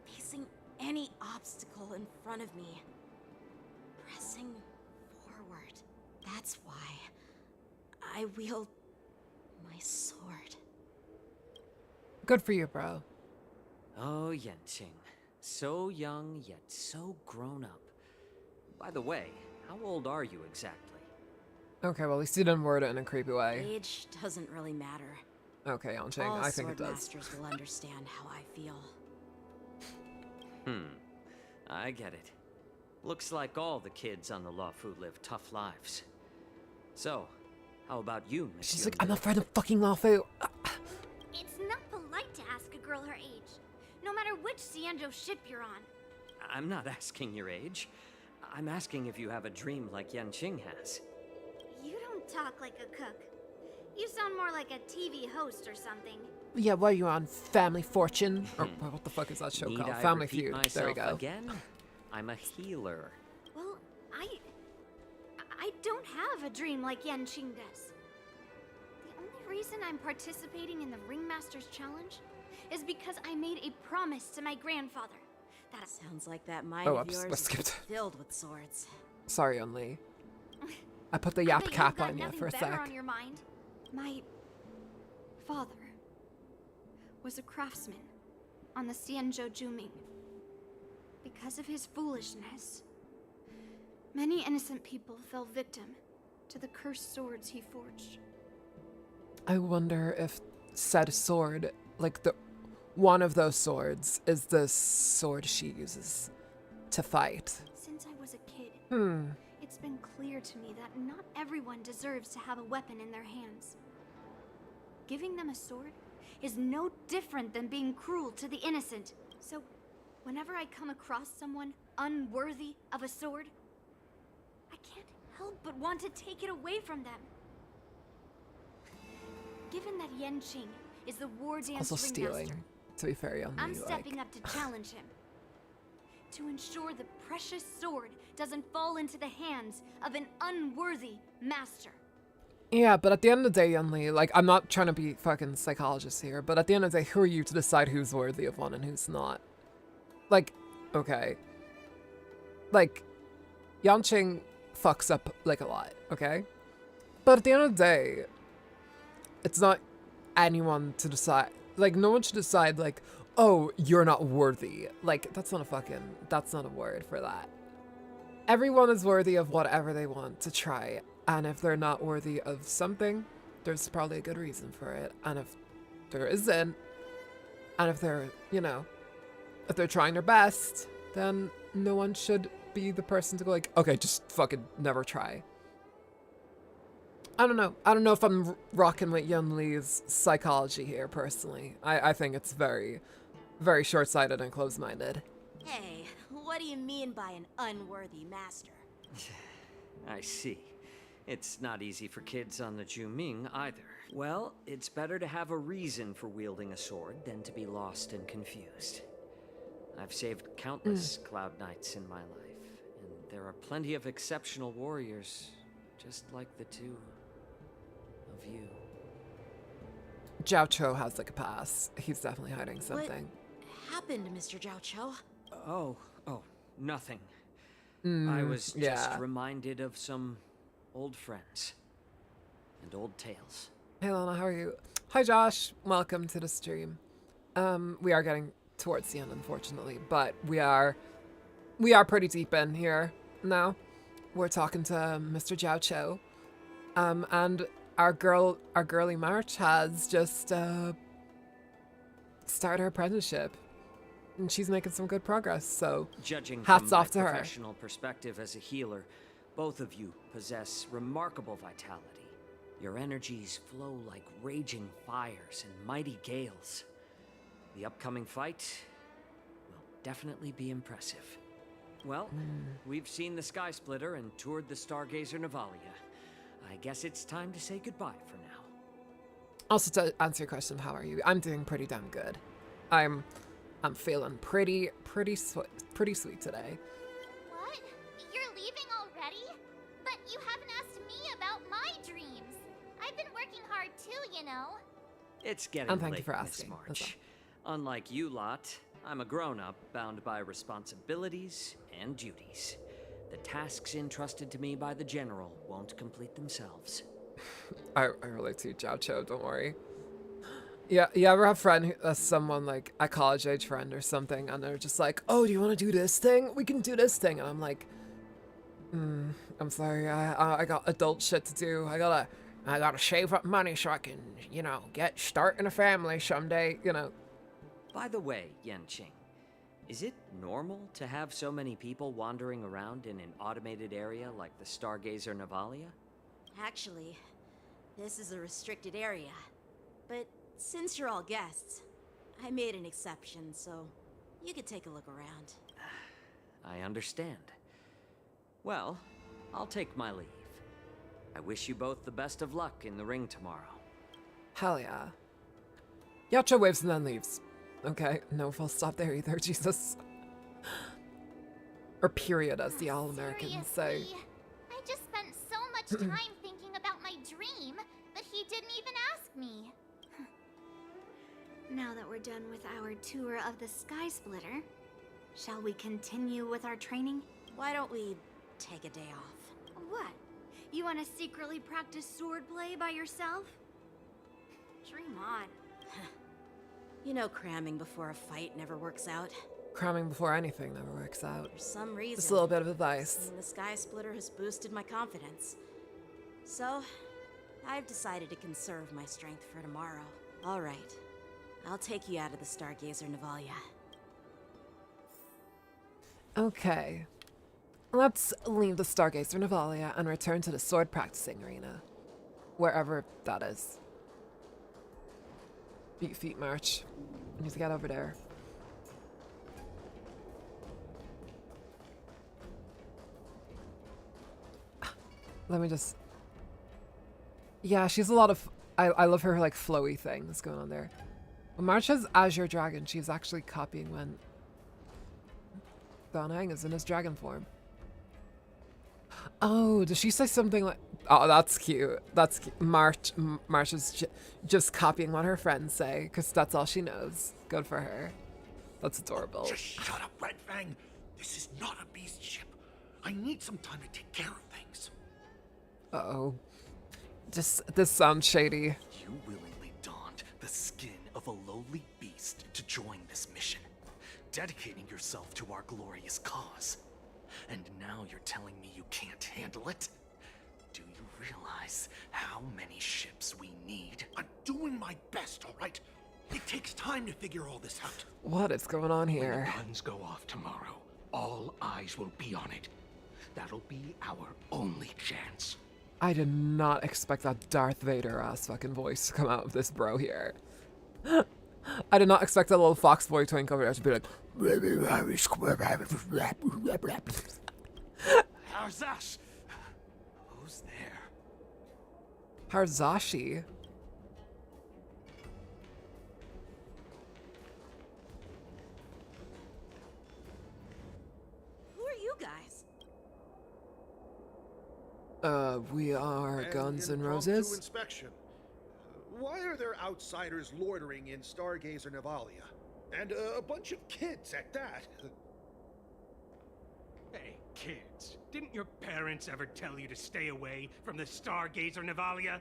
facing any obstacle in front of me, pressing forward. That's why I wield my sword. Good for you, bro. Oh, Yenqing. So young, yet so grown up. By the way, how old are you exactly? Okay, well, at least you didn't word it in a creepy way. Age doesn't really matter. Okay, Yanqing, All I think it sword does. masters will understand how I feel. I get it. Looks like all the kids on the Luofu live tough lives. So, how about you, Miss She's like, Yunli? I'm not afraid of fucking Luofu. It's not polite to ask a girl her age, no matter which Xianzhou ship you're on. I'm not asking your age. I'm asking if you have a dream like Yanqing has. You don't talk like a cook. You sound more like a TV host or something. Yeah, what are you on? Family Fortune? Or what the fuck is that show Need called? I Family repeat Feud. myself There we go. Again? I'm a healer. Well, I don't have a dream like Yanqing does. The only reason I'm participating in the Ringmaster's Challenge is because I made a promise to my grandfather that Sounds like that mind Oh, of I yours is skipped. filled with swords. Sorry, Only. I put the I yap bet cap you've got on you nothing for a better sec. on your mind. My father was a craftsman on the Xianzhou Juming. Because of his foolishness, many innocent people fell victim to the cursed swords he forged. I wonder if said sword, like the one of those swords, is the sword she uses to fight. Since I was a kid, Hmm. it's been clear to me that not everyone deserves to have a weapon in their hands. Giving them a sword is no different than being cruel to the innocent. So, whenever I come across someone unworthy of a sword, I can't help but want to take it away from them. Given that Yanqing is the war dance Also stealing. ringmaster, To be fair, Only. I'm stepping up to challenge him. To ensure the precious sword doesn't fall into the hands of an unworthy master. Yeah, but at the end of the day, Yunli, like, I'm not trying to be fucking psychologist here, but at the end of the day, who are you to decide who's worthy of one and who's not? Like, okay. Like, Yanqing fucks up, like, a lot, okay? But at the end of the day, it's not anyone to decide. Like, no one should decide, like, oh, you're not worthy. Like, that's not a word for that. Everyone is worthy of whatever they want to try. And if they're not worthy of something, there's probably a good reason for it. And if there isn't, and if they're, you know, if they're trying their best, then no one should be the person to go like, okay, just fucking never try. I don't know. I don't know if I'm rocking with Yunli's psychology here, personally. I think it's very, very short-sighted and closed-minded. Hey, what do you mean by an unworthy master? I see. It's not easy for kids on the Juming either. Well, it's better to have a reason for wielding a sword than to be lost and confused. I've saved countless Cloud Knights in my life, and there are plenty of exceptional warriors, just like the two of you. Zhao Cho has like a pass. He's definitely hiding something. What happened, Mr. Zhao Cho? Oh, nothing. I was just yeah. reminded of some old friends and old tales. Hey Lana, how are you? Hi Josh, welcome to the stream. We are getting towards the end, unfortunately, but we are pretty deep in here now. We're talking to Mr. Zhao Cho, and our girly March has just started her apprenticeship, and she's making some good progress. So Judging hats from off to my her. professional perspective as a healer, both of you possess remarkable vitality. Your energies flow like raging fires and mighty gales. The upcoming fight will definitely be impressive. Well, we've seen the Sky Splitter and toured the Stargazer Navalia. I guess it's time to say goodbye for now. Also, to answer your question, how are you? I'm doing pretty damn good. I'm feeling pretty sweet today. What? You're leaving already? But you haven't asked me about my dreams. I've been working hard too, you know. It's getting And thank you late, for Miss asking. That's March. Unlike you lot, I'm a grown-up bound by responsibilities and duties. The tasks entrusted to me by the General won't complete themselves. I relate to you, Zhao Cho, don't worry. Yeah, you ever have a friend someone like a college age friend or something, and they're just like, "Oh, do you want to do this thing? We can do this thing," and I'm like, I'm sorry, I got adult shit to do. I gotta save up money so I can, you know, starting a family someday, you know. By the way, Yanqing, is it normal to have so many people wandering around in an automated area like the Stargazer Navalia? Actually, this is a restricted area. But since you're all guests, I made an exception, so you could take a look around. I understand. Well, I'll take my leave. I wish you both the best of luck in the ring tomorrow. Hell yeah. Yacha waves and then leaves. Okay, no full stop there either, Jesus. Or period, as the all-Americans say. Seriously? I just spent so much time thinking about my dream, but he didn't even ask me. Now that we're done with our tour of the Sky Splitter, shall we continue with our training? Why don't we take a day off? What? You want to secretly practice swordplay by yourself? Dream on. You know cramming before a fight never works out. Cramming before anything never works out. For some reason, Just a little bit of advice. seeing the Sky Splitter has boosted my confidence. So, I've decided to conserve my strength for tomorrow. All right. I'll take you out of the Stargazer Navalia. Okay. Let's leave the Stargazer Navalia and return to the sword practicing arena. Wherever that is. Beat feet march. I need to get over there. Let me just... Yeah, she's a lot of... I love her, like, flowy thing that's going on there. When March has Azure Dragon, she's actually copying when Donhang is in his dragon form. Oh, does she say something like... Oh, that's cute. That's cute. March is just copying what her friends say, because that's all she knows. Good for her. That's adorable. Just shut up, Red Fang. This is not a beast ship. I need some time to take care of things. Uh-oh. This sounds shady. You willingly donned the skin of a lowly beast to join this mission, dedicating yourself to our glorious cause. And now you're telling me you can't handle it? Do you realize how many ships we need? I'm doing my best, all right? It takes time to figure all this out. What is going on When here? the guns go off tomorrow, all eyes will be on it. That'll be our only chance. I did not expect that Darth Vader ass fucking voice to come out of this bro here. I did not expect that little fox boy twink over there to be like... Harzash! Who's there? Harzashi? Who are you guys? We are Guns N' impromptu Roses. Inspection. Why are there outsiders loitering in Stargazer Navalia? And a bunch of kids at that. Hey, kids, didn't your parents ever tell you to stay away from the Stargazer Navalia?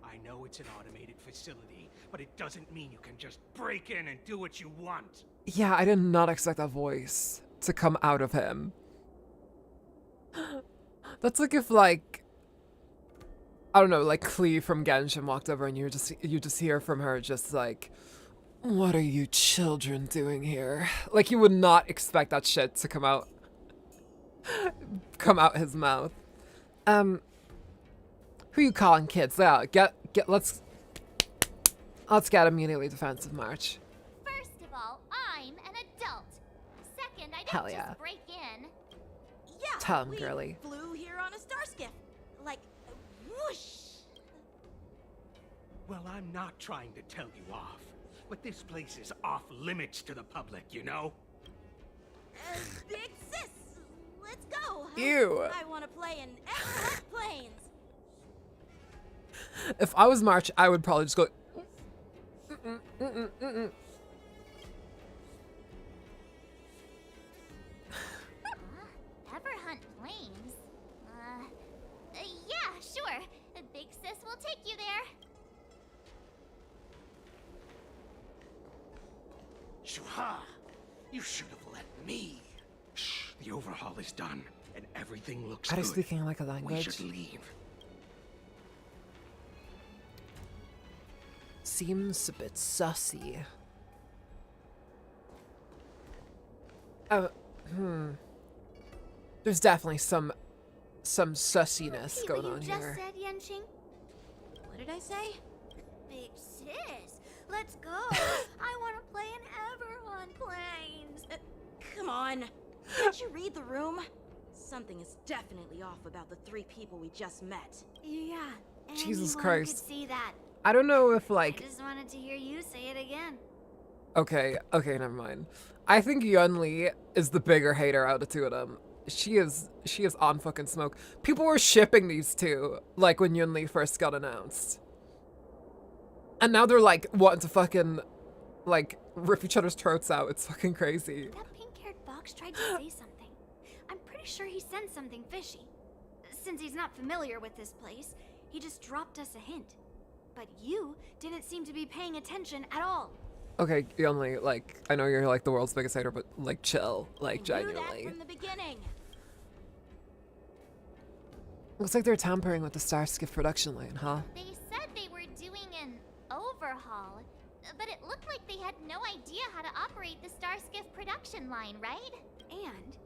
I know it's an automated facility, but it doesn't mean you can just break in and do what you want. Yeah, I did not expect that voice to come out of him. That's like if, like, I don't know, like Klee from Genshin walked over and you just hear from her just like, "What are you children doing here?" Like you would not expect that shit to come out his mouth. Who you calling kids? Yeah, let's get immediately defensive march. First of all, I'm an adult. Second, I Hell didn't yeah. just break in. Yeah, Tell him, we girly. flew here on a starskiff. Like, whoosh! Well, I'm not trying to tell you off, but this place is off limits to the public, you know? Big sis, let's go. Ew. I want to play in excellent planes. If I was March, I would probably just go. Ever hunt planes? Yeah, sure. The big sis will take you there. Shuha! You should have let me. Shh, the overhaul is done, and everything looks Are they good. speaking like a We language? should leave. Seems a bit sussy. Oh, There's definitely some sussiness going on What you just here. said, Yanqing? What did I say? Big sis, let's go. I want to play in Everhorn Plains. Come on. Did you read the room? Something is definitely off about the 3 people we just met. Yeah, Jesus anyone Christ. could see that. I don't know if I like just wanted to hear you say it again. okay, never mind. I think Yunli is the bigger hater out of the two of them. She is on fucking smoke. People were shipping these two like when Yunli first got announced. And now they're like wanting to fucking like rip each other's throats out. It's fucking crazy. That pink-haired fox tried to say something. I'm pretty sure he sensed something fishy. Since he's not familiar with this place, he just dropped us a hint. But you didn't seem to be paying attention at all. Okay, Yunli, like I know you're like the world's biggest hater, but like chill, like I knew that genuinely. from the beginning. Looks like they're tampering with the Starskiff production line, huh? They said they were doing an overhaul, but it looked like they had no idea how to operate the Starskiff production line, right? And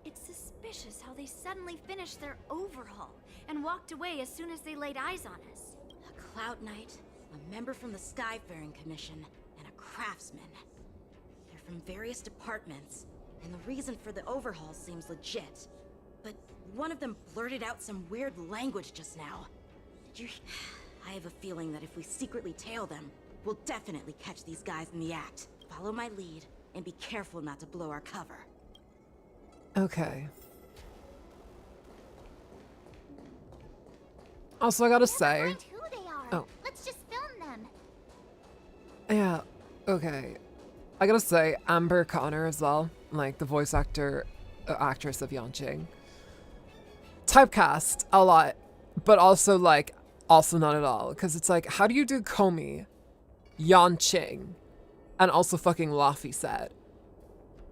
it's suspicious how they suddenly finished their overhaul and walked away as soon as they laid eyes on us. A Cloud Knight, a member from the Skyfaring Commission, and a craftsman. They're from various departments, and the reason for the overhaul seems legit. But one of them blurted out some weird language just now. Did you... I have a feeling that if we secretly tail them, we'll definitely catch these guys in the act. Follow my lead, and be careful not to blow our cover. Okay. Also, I gotta say... Mind who they are. Oh. Let's just film them. Yeah, okay. I gotta say, Amber Connor as well, like the voice actress of Yanqing. Typecast a lot, but also like, also not at all. Because it's like, how do you do Komi, Yanqing, and also fucking Laffy set?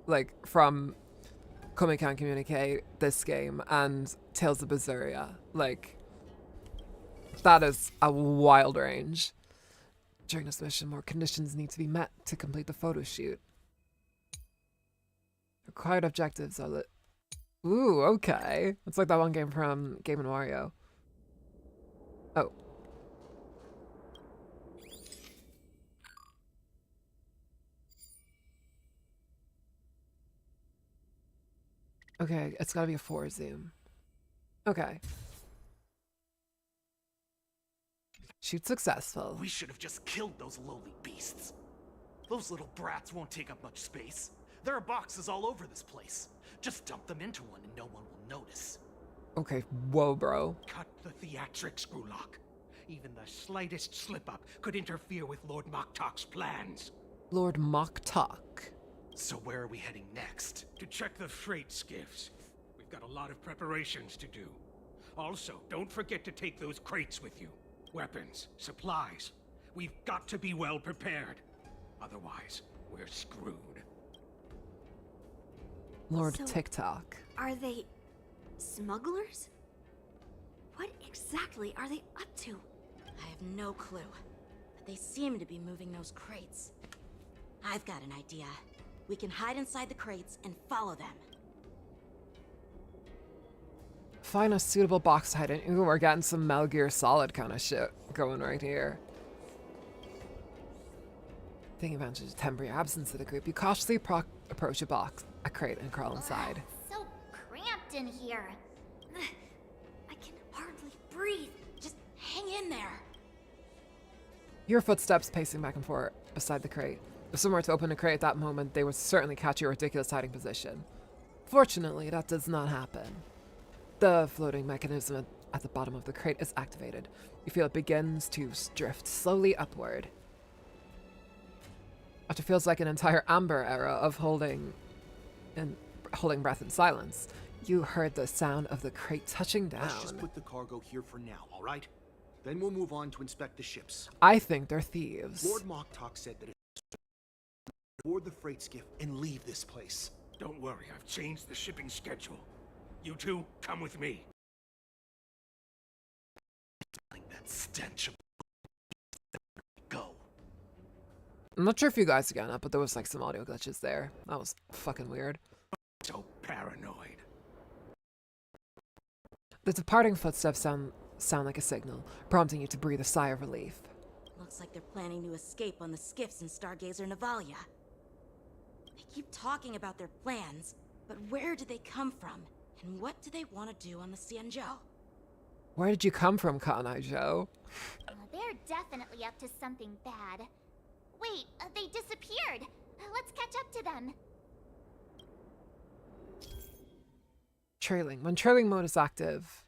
Like, from Komi Can't Communicate, this game, and Tales of Berseria. Like, that is a wild range. During this mission, more conditions need to be met to complete the photo shoot. Required objectives are lit. Ooh, okay. It's like that one game from Game & Wario. Oh. Okay, it's gotta be a 4 zoom. Okay. Shoot successful. We should have just killed those lowly beasts. Those little brats won't take up much space. There are boxes all over this place. Just dump them into one and no one will notice. Okay, whoa, bro. Cut the theatrics, Grulok. Even the slightest slip-up could interfere with Lord Moktok's plans. Lord Moktok. So where are we heading next? To check the freight skiffs. We've got a lot of preparations to do. Also, don't forget to take those crates with you. Weapons, supplies. We've got to be well prepared. Otherwise, we're screwed. Lord So- TikTok. Are they smugglers? What exactly are they up to? I have no clue, but they seem to be moving those crates. I've got an idea. We can hide inside the crates and follow them. Find a suitable box to hide in. Ooh, we're getting some Metal Gear Solid kind of shit going right here. Taking advantage of temporary absence of the group, you cautiously approach a crate, and crawl inside. So cramped in here. I can hardly breathe. Just hang in there. Your footsteps pacing back and forth beside the crate. If someone were to open a crate at that moment, they would certainly catch your ridiculous hiding position. Fortunately, that does not happen. The floating mechanism at the bottom of the crate is activated. You feel it begins to drift slowly upward. After feels like an entire Amber era of holding breath in silence, you heard the sound of the crate touching down. Let's just put the cargo here for now, all right? Then we'll move on to inspect the ships. I think they're thieves. Lord Moktok said that board the freight skiff and leave this place. Don't worry, I've changed the shipping schedule. You two, come with me. Like that stench of... Go. I'm not sure if you guys got it, but there was like some audio glitches there. That was fucking weird. So paranoid. The departing footsteps sound like a signal, prompting you to breathe a sigh of relief. Looks like they're planning to escape on the skiffs in Stargazer Navalia. They keep talking about their plans, but where do they come from? And what do they want to do on the Xianzhou? Where did you come from, Kanai Joe? They're definitely up to something bad. Wait, they disappeared. Let's catch up to them. Trailing. When trailing mode is active.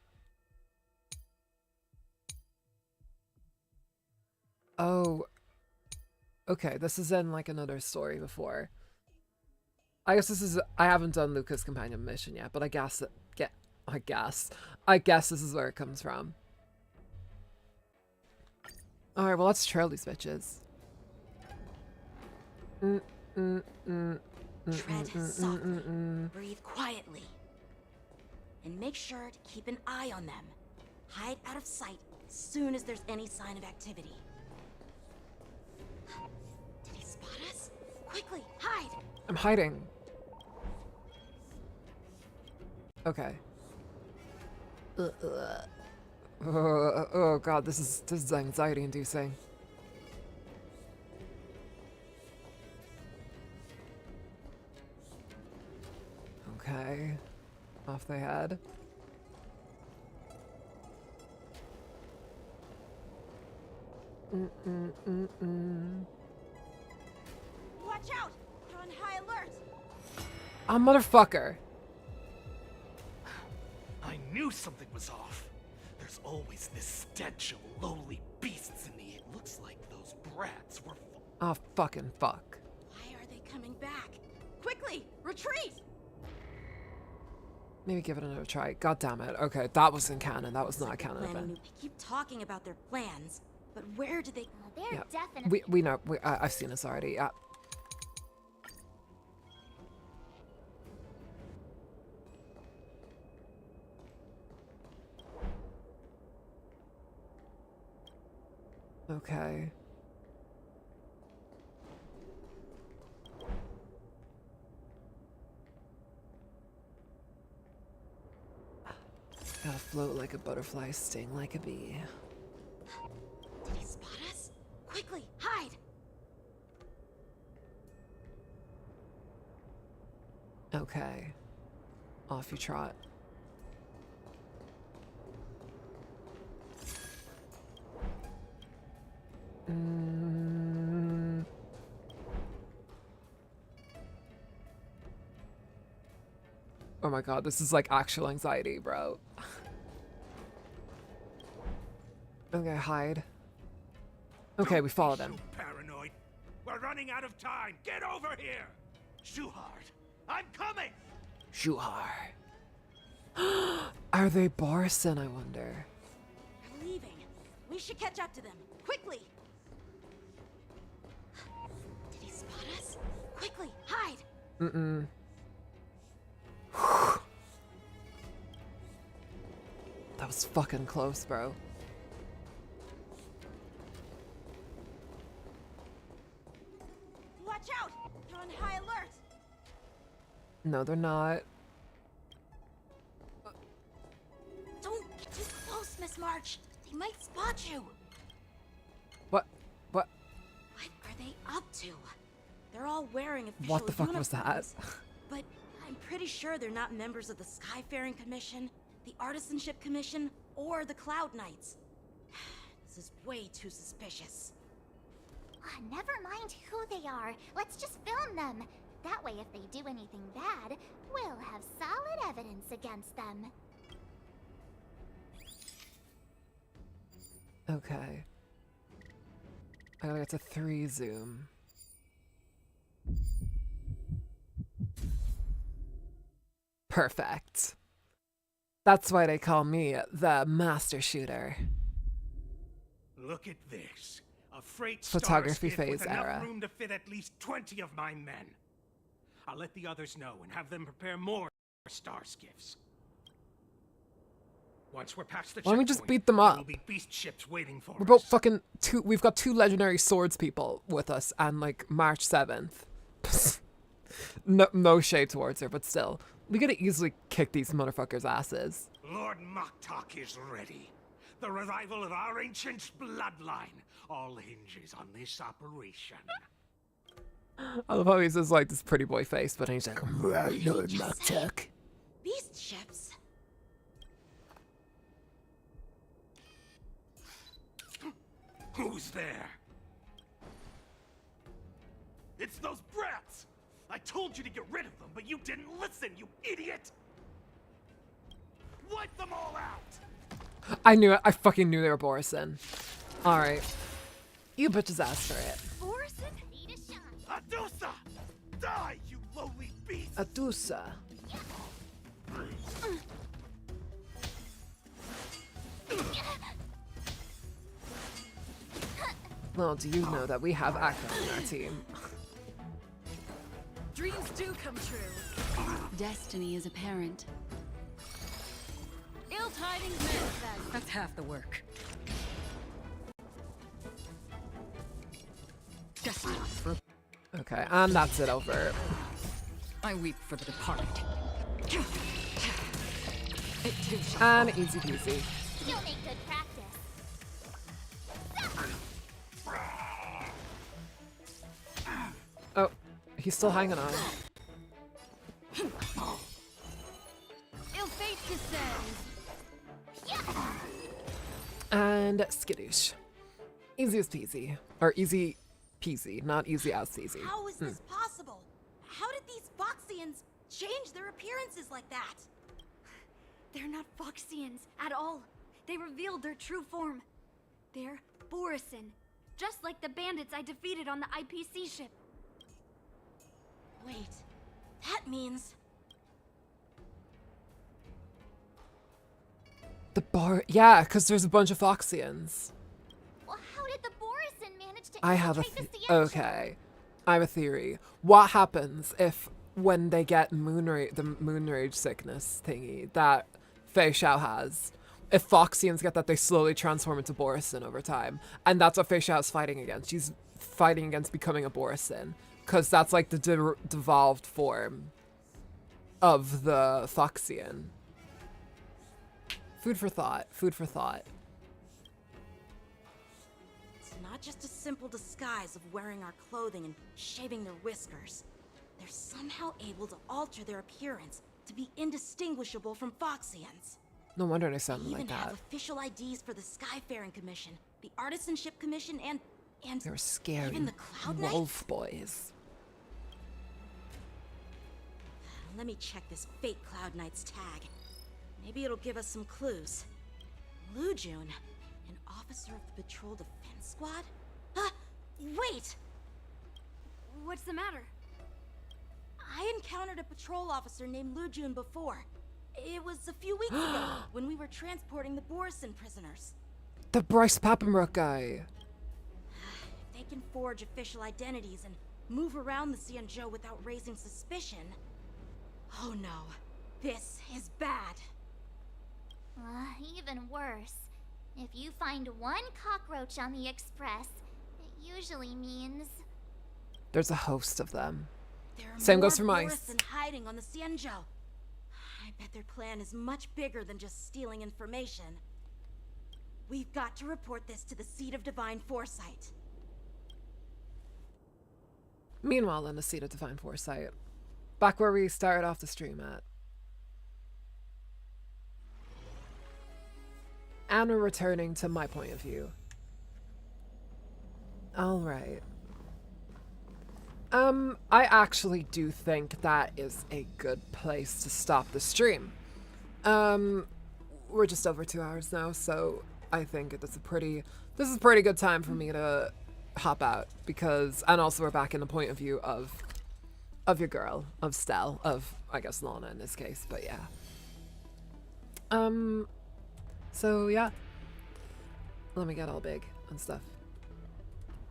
Oh. Okay, this is in like another story before. I guess this is... I haven't done Luca's companion mission yet, but I guess this is where it comes from. Alright, well let's trail these bitches. Tread softly. Breathe quietly. And make sure to keep an eye on them. Hide out of sight as soon as there's any sign of activity. Did he spot us? Quickly, hide! I'm hiding. Okay. Oh god, this is anxiety inducing. Okay. Off they head. Watch out! You're on high alert! Ah, motherfucker! I knew something was off. There's always this stench of lowly beasts in the... It looks like those brats were... Oh, fucking fuck. Why are they coming back? Quickly, retreat! Maybe give it another try. God damn it. Okay, that was in canon. That was not a canon event. They keep talking about their plans, but where do they... They're definitely... We know. I've seen this already. Yeah. Okay. Gotta float like a butterfly, sting like a bee. Did he spot us? Quickly, hide! Okay. Off you trot. Oh my god, this is like actual anxiety, bro. Okay, hide. Okay, we followed him. So paranoid. We're running out of time. Get over here. Shuhard, I'm coming! Shuhar. Are they Borson, I wonder? They're leaving. We should catch up to them. Quickly! Did he spot us? Quickly, hide! Mm-mm. That was fucking close, bro. Watch out! They're on high alert! No, they're not. Don't get too close, Miss March. They might spot you. What? What are they up to? They're all wearing official What the fuck was that? uniforms, but I'm pretty sure they're not members of the Skyfaring Commission, the Artisanship Commission, or the Cloud Knights. This is way too suspicious. Never mind who they are. Let's just film them. That way, if they do anything bad, we'll have solid evidence against them. Okay. I gotta get to 3 zoom. Perfect. That's why they call me the master shooter. Look at this. A freight photography star skiff phase with enough era. room to fit at least 20 of my men. I'll let the others know and have them prepare more star skiffs. Once we're past the Why don't we just checkpoint, beat them there up? will be beast ships waiting for We're us. both fucking we've got 2 legendary swords people with us, and like March 7th. No shade towards her, but still, we gotta easily kick these motherfuckers' asses. Lord Moktok is ready. The revival of our ancient bloodline all hinges on this operation. I love how he's just like this pretty boy face, but he's like, Right, Lord Moktok. Beast ships? Who's there? It's those brats! I told you to get rid of them, but you didn't listen, you idiot! Wipe them all out! I knew it. I fucking knew they were Borison. Alright. You bitches asked for it. Borison? Need a shot. Adusa! Die, you lowly beast! Adusa. Well, do you know that we have Akra on our team? Dreams do come true. Destiny is apparent. Ill tidings manifest. That's half the work. Destiny for... Okay, and that's it over. I weep for the departed. It too shall And fall. easy peasy. You'll make good practice. Oh, he's still hanging on. Ill fate descends. And skittish. Easy as peasy. Or easy peasy, not easy as easy. How is this possible? How did these Foxians change their appearances like that? They're not Foxians at all. They revealed their true form. They're Borison, just like the bandits I defeated on the IPC ship. Wait, that means... The bar. Yeah, because there's a bunch of Foxians. Well, how did the Borison manage to I have a. infiltrate the Sienna? Okay. I have a theory. What happens if, when they get the moon rage sickness thingy that Feixiao has, if Foxians get that, they slowly transform into Borison over time. And that's what Feixiao is fighting against. She's fighting against becoming a Borison. Because that's like the devolved form of the Foxian. Food for thought. Food for thought. It's not just a simple disguise of wearing our clothing and shaving their whiskers. They're somehow able to alter their appearance to be indistinguishable from Foxians. No wonder they sound They like even have that. official IDs for the Skyfaring Commission, the Artisanship Commission, and They were scary. even the Cloud Knights. Wolf boys. Let me check this fake Cloud Knight's tag. Maybe it'll give us some clues. Lujun, an officer of the Patrol Defense Squad? Wait! What's the matter? I encountered a patrol officer named Lujun before. It was a few weeks ago when we were transporting the Borison prisoners. The Bryce Papenbrook guy. If they can forge official identities and move around the Xianzhou without raising suspicion... Oh no, this is bad. Even worse. If you find one cockroach on the Express, it usually means... There's a host of them. There are Same more goes for mice. Borison hiding on the Xianzhou. I bet their plan is much bigger than just stealing information. We've got to report this to the Seat of Divine Foresight. Meanwhile, in the Seat of Divine Foresight. Back where we started off the stream at. And we're returning to my point of view. Alright. I actually do think that is a good place to stop the stream. We're just over 2 hours now, so I think this is a pretty good time for me to hop out, because, and also we're back in the point of view of your girl, of Stell, of, I guess, Lana in this case, but yeah. So yeah. Let me get all big and stuff.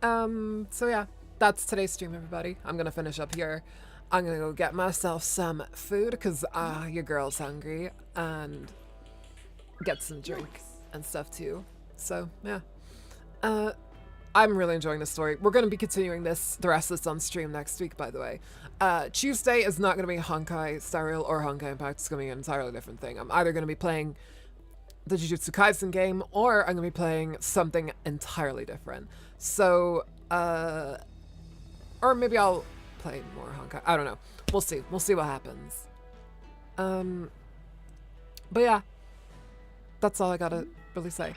So yeah, that's today's stream, everybody. I'm gonna finish up here. I'm gonna go get myself some food because your girl's hungry, and get some drink and stuff too. So yeah, I'm really enjoying this story. We're gonna be continuing the rest of this on stream next week, by the way. Tuesday is not gonna be Honkai Star Rail or Honkai Impact. It's gonna be an entirely different thing. I'm either gonna be playing the Jujutsu Kaisen game, or I'm gonna be playing something entirely different. So, or maybe I'll play more Honkai. I don't know. We'll see. We'll see what happens. But yeah, that's all I gotta really say.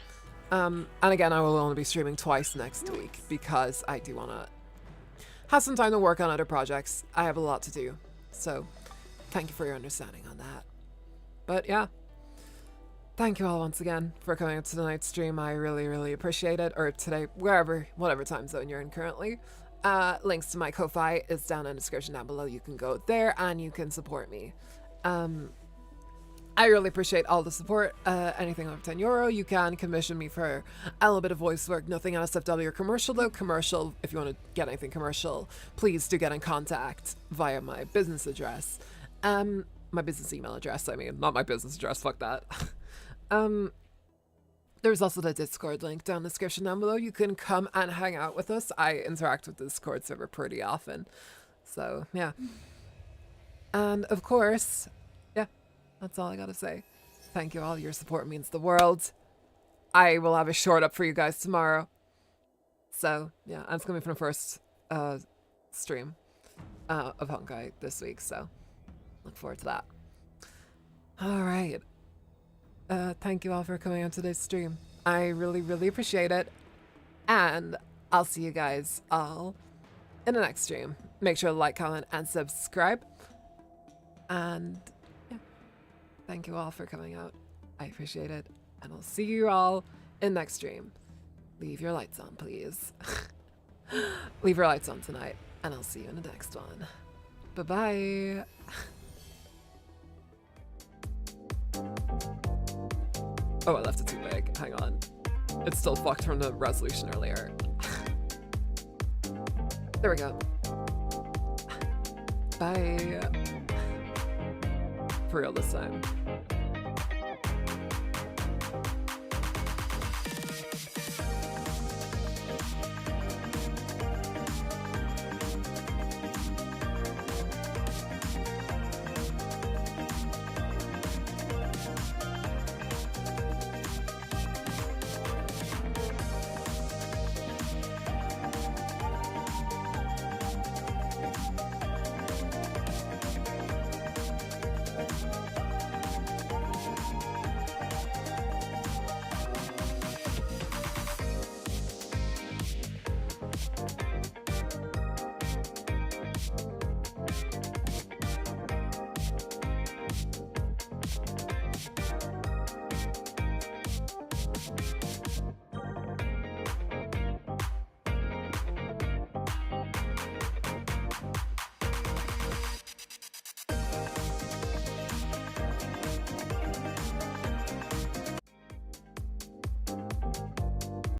And again, I will only be streaming twice next week because I do wanna have some time to work on other projects. I have a lot to do. So, thank you for your understanding on that. But yeah. Thank you all once again for coming up to tonight's stream. I really, really appreciate it. Or today, whatever time zone you're in currently. Links to my Ko-Fi is down in the description down below. You can go there and you can support me. I really appreciate all the support. Anything over €10, you can commission me for a little bit of voice work. Nothing NSFW or commercial though. Commercial, if you want to get anything commercial, please do get in contact via my business address. My business email address, I mean, not my business address, fuck that. There's also the Discord link down in the description down below. You can come and hang out with us. I interact with the Discord server pretty often. So, yeah. And of course, yeah, that's all I gotta say. Thank you all. Your support means the world. I will have a short up for you guys tomorrow. So, yeah, and it's gonna be from the first stream of Honkai this week. So, look forward to that. All right. Thank you all for coming on today's stream. I really, really appreciate it. And I'll see you guys all in the next stream. Make sure to like, comment, and subscribe. And yeah, thank you all for coming out. I appreciate it. And I'll see you all in next stream. Leave your lights on, please. Leave your lights on tonight. And I'll see you in the next one. Bye-bye. Oh, I left it too big. Hang on. It's still fucked from the resolution earlier. There we go. Bye. For real this time.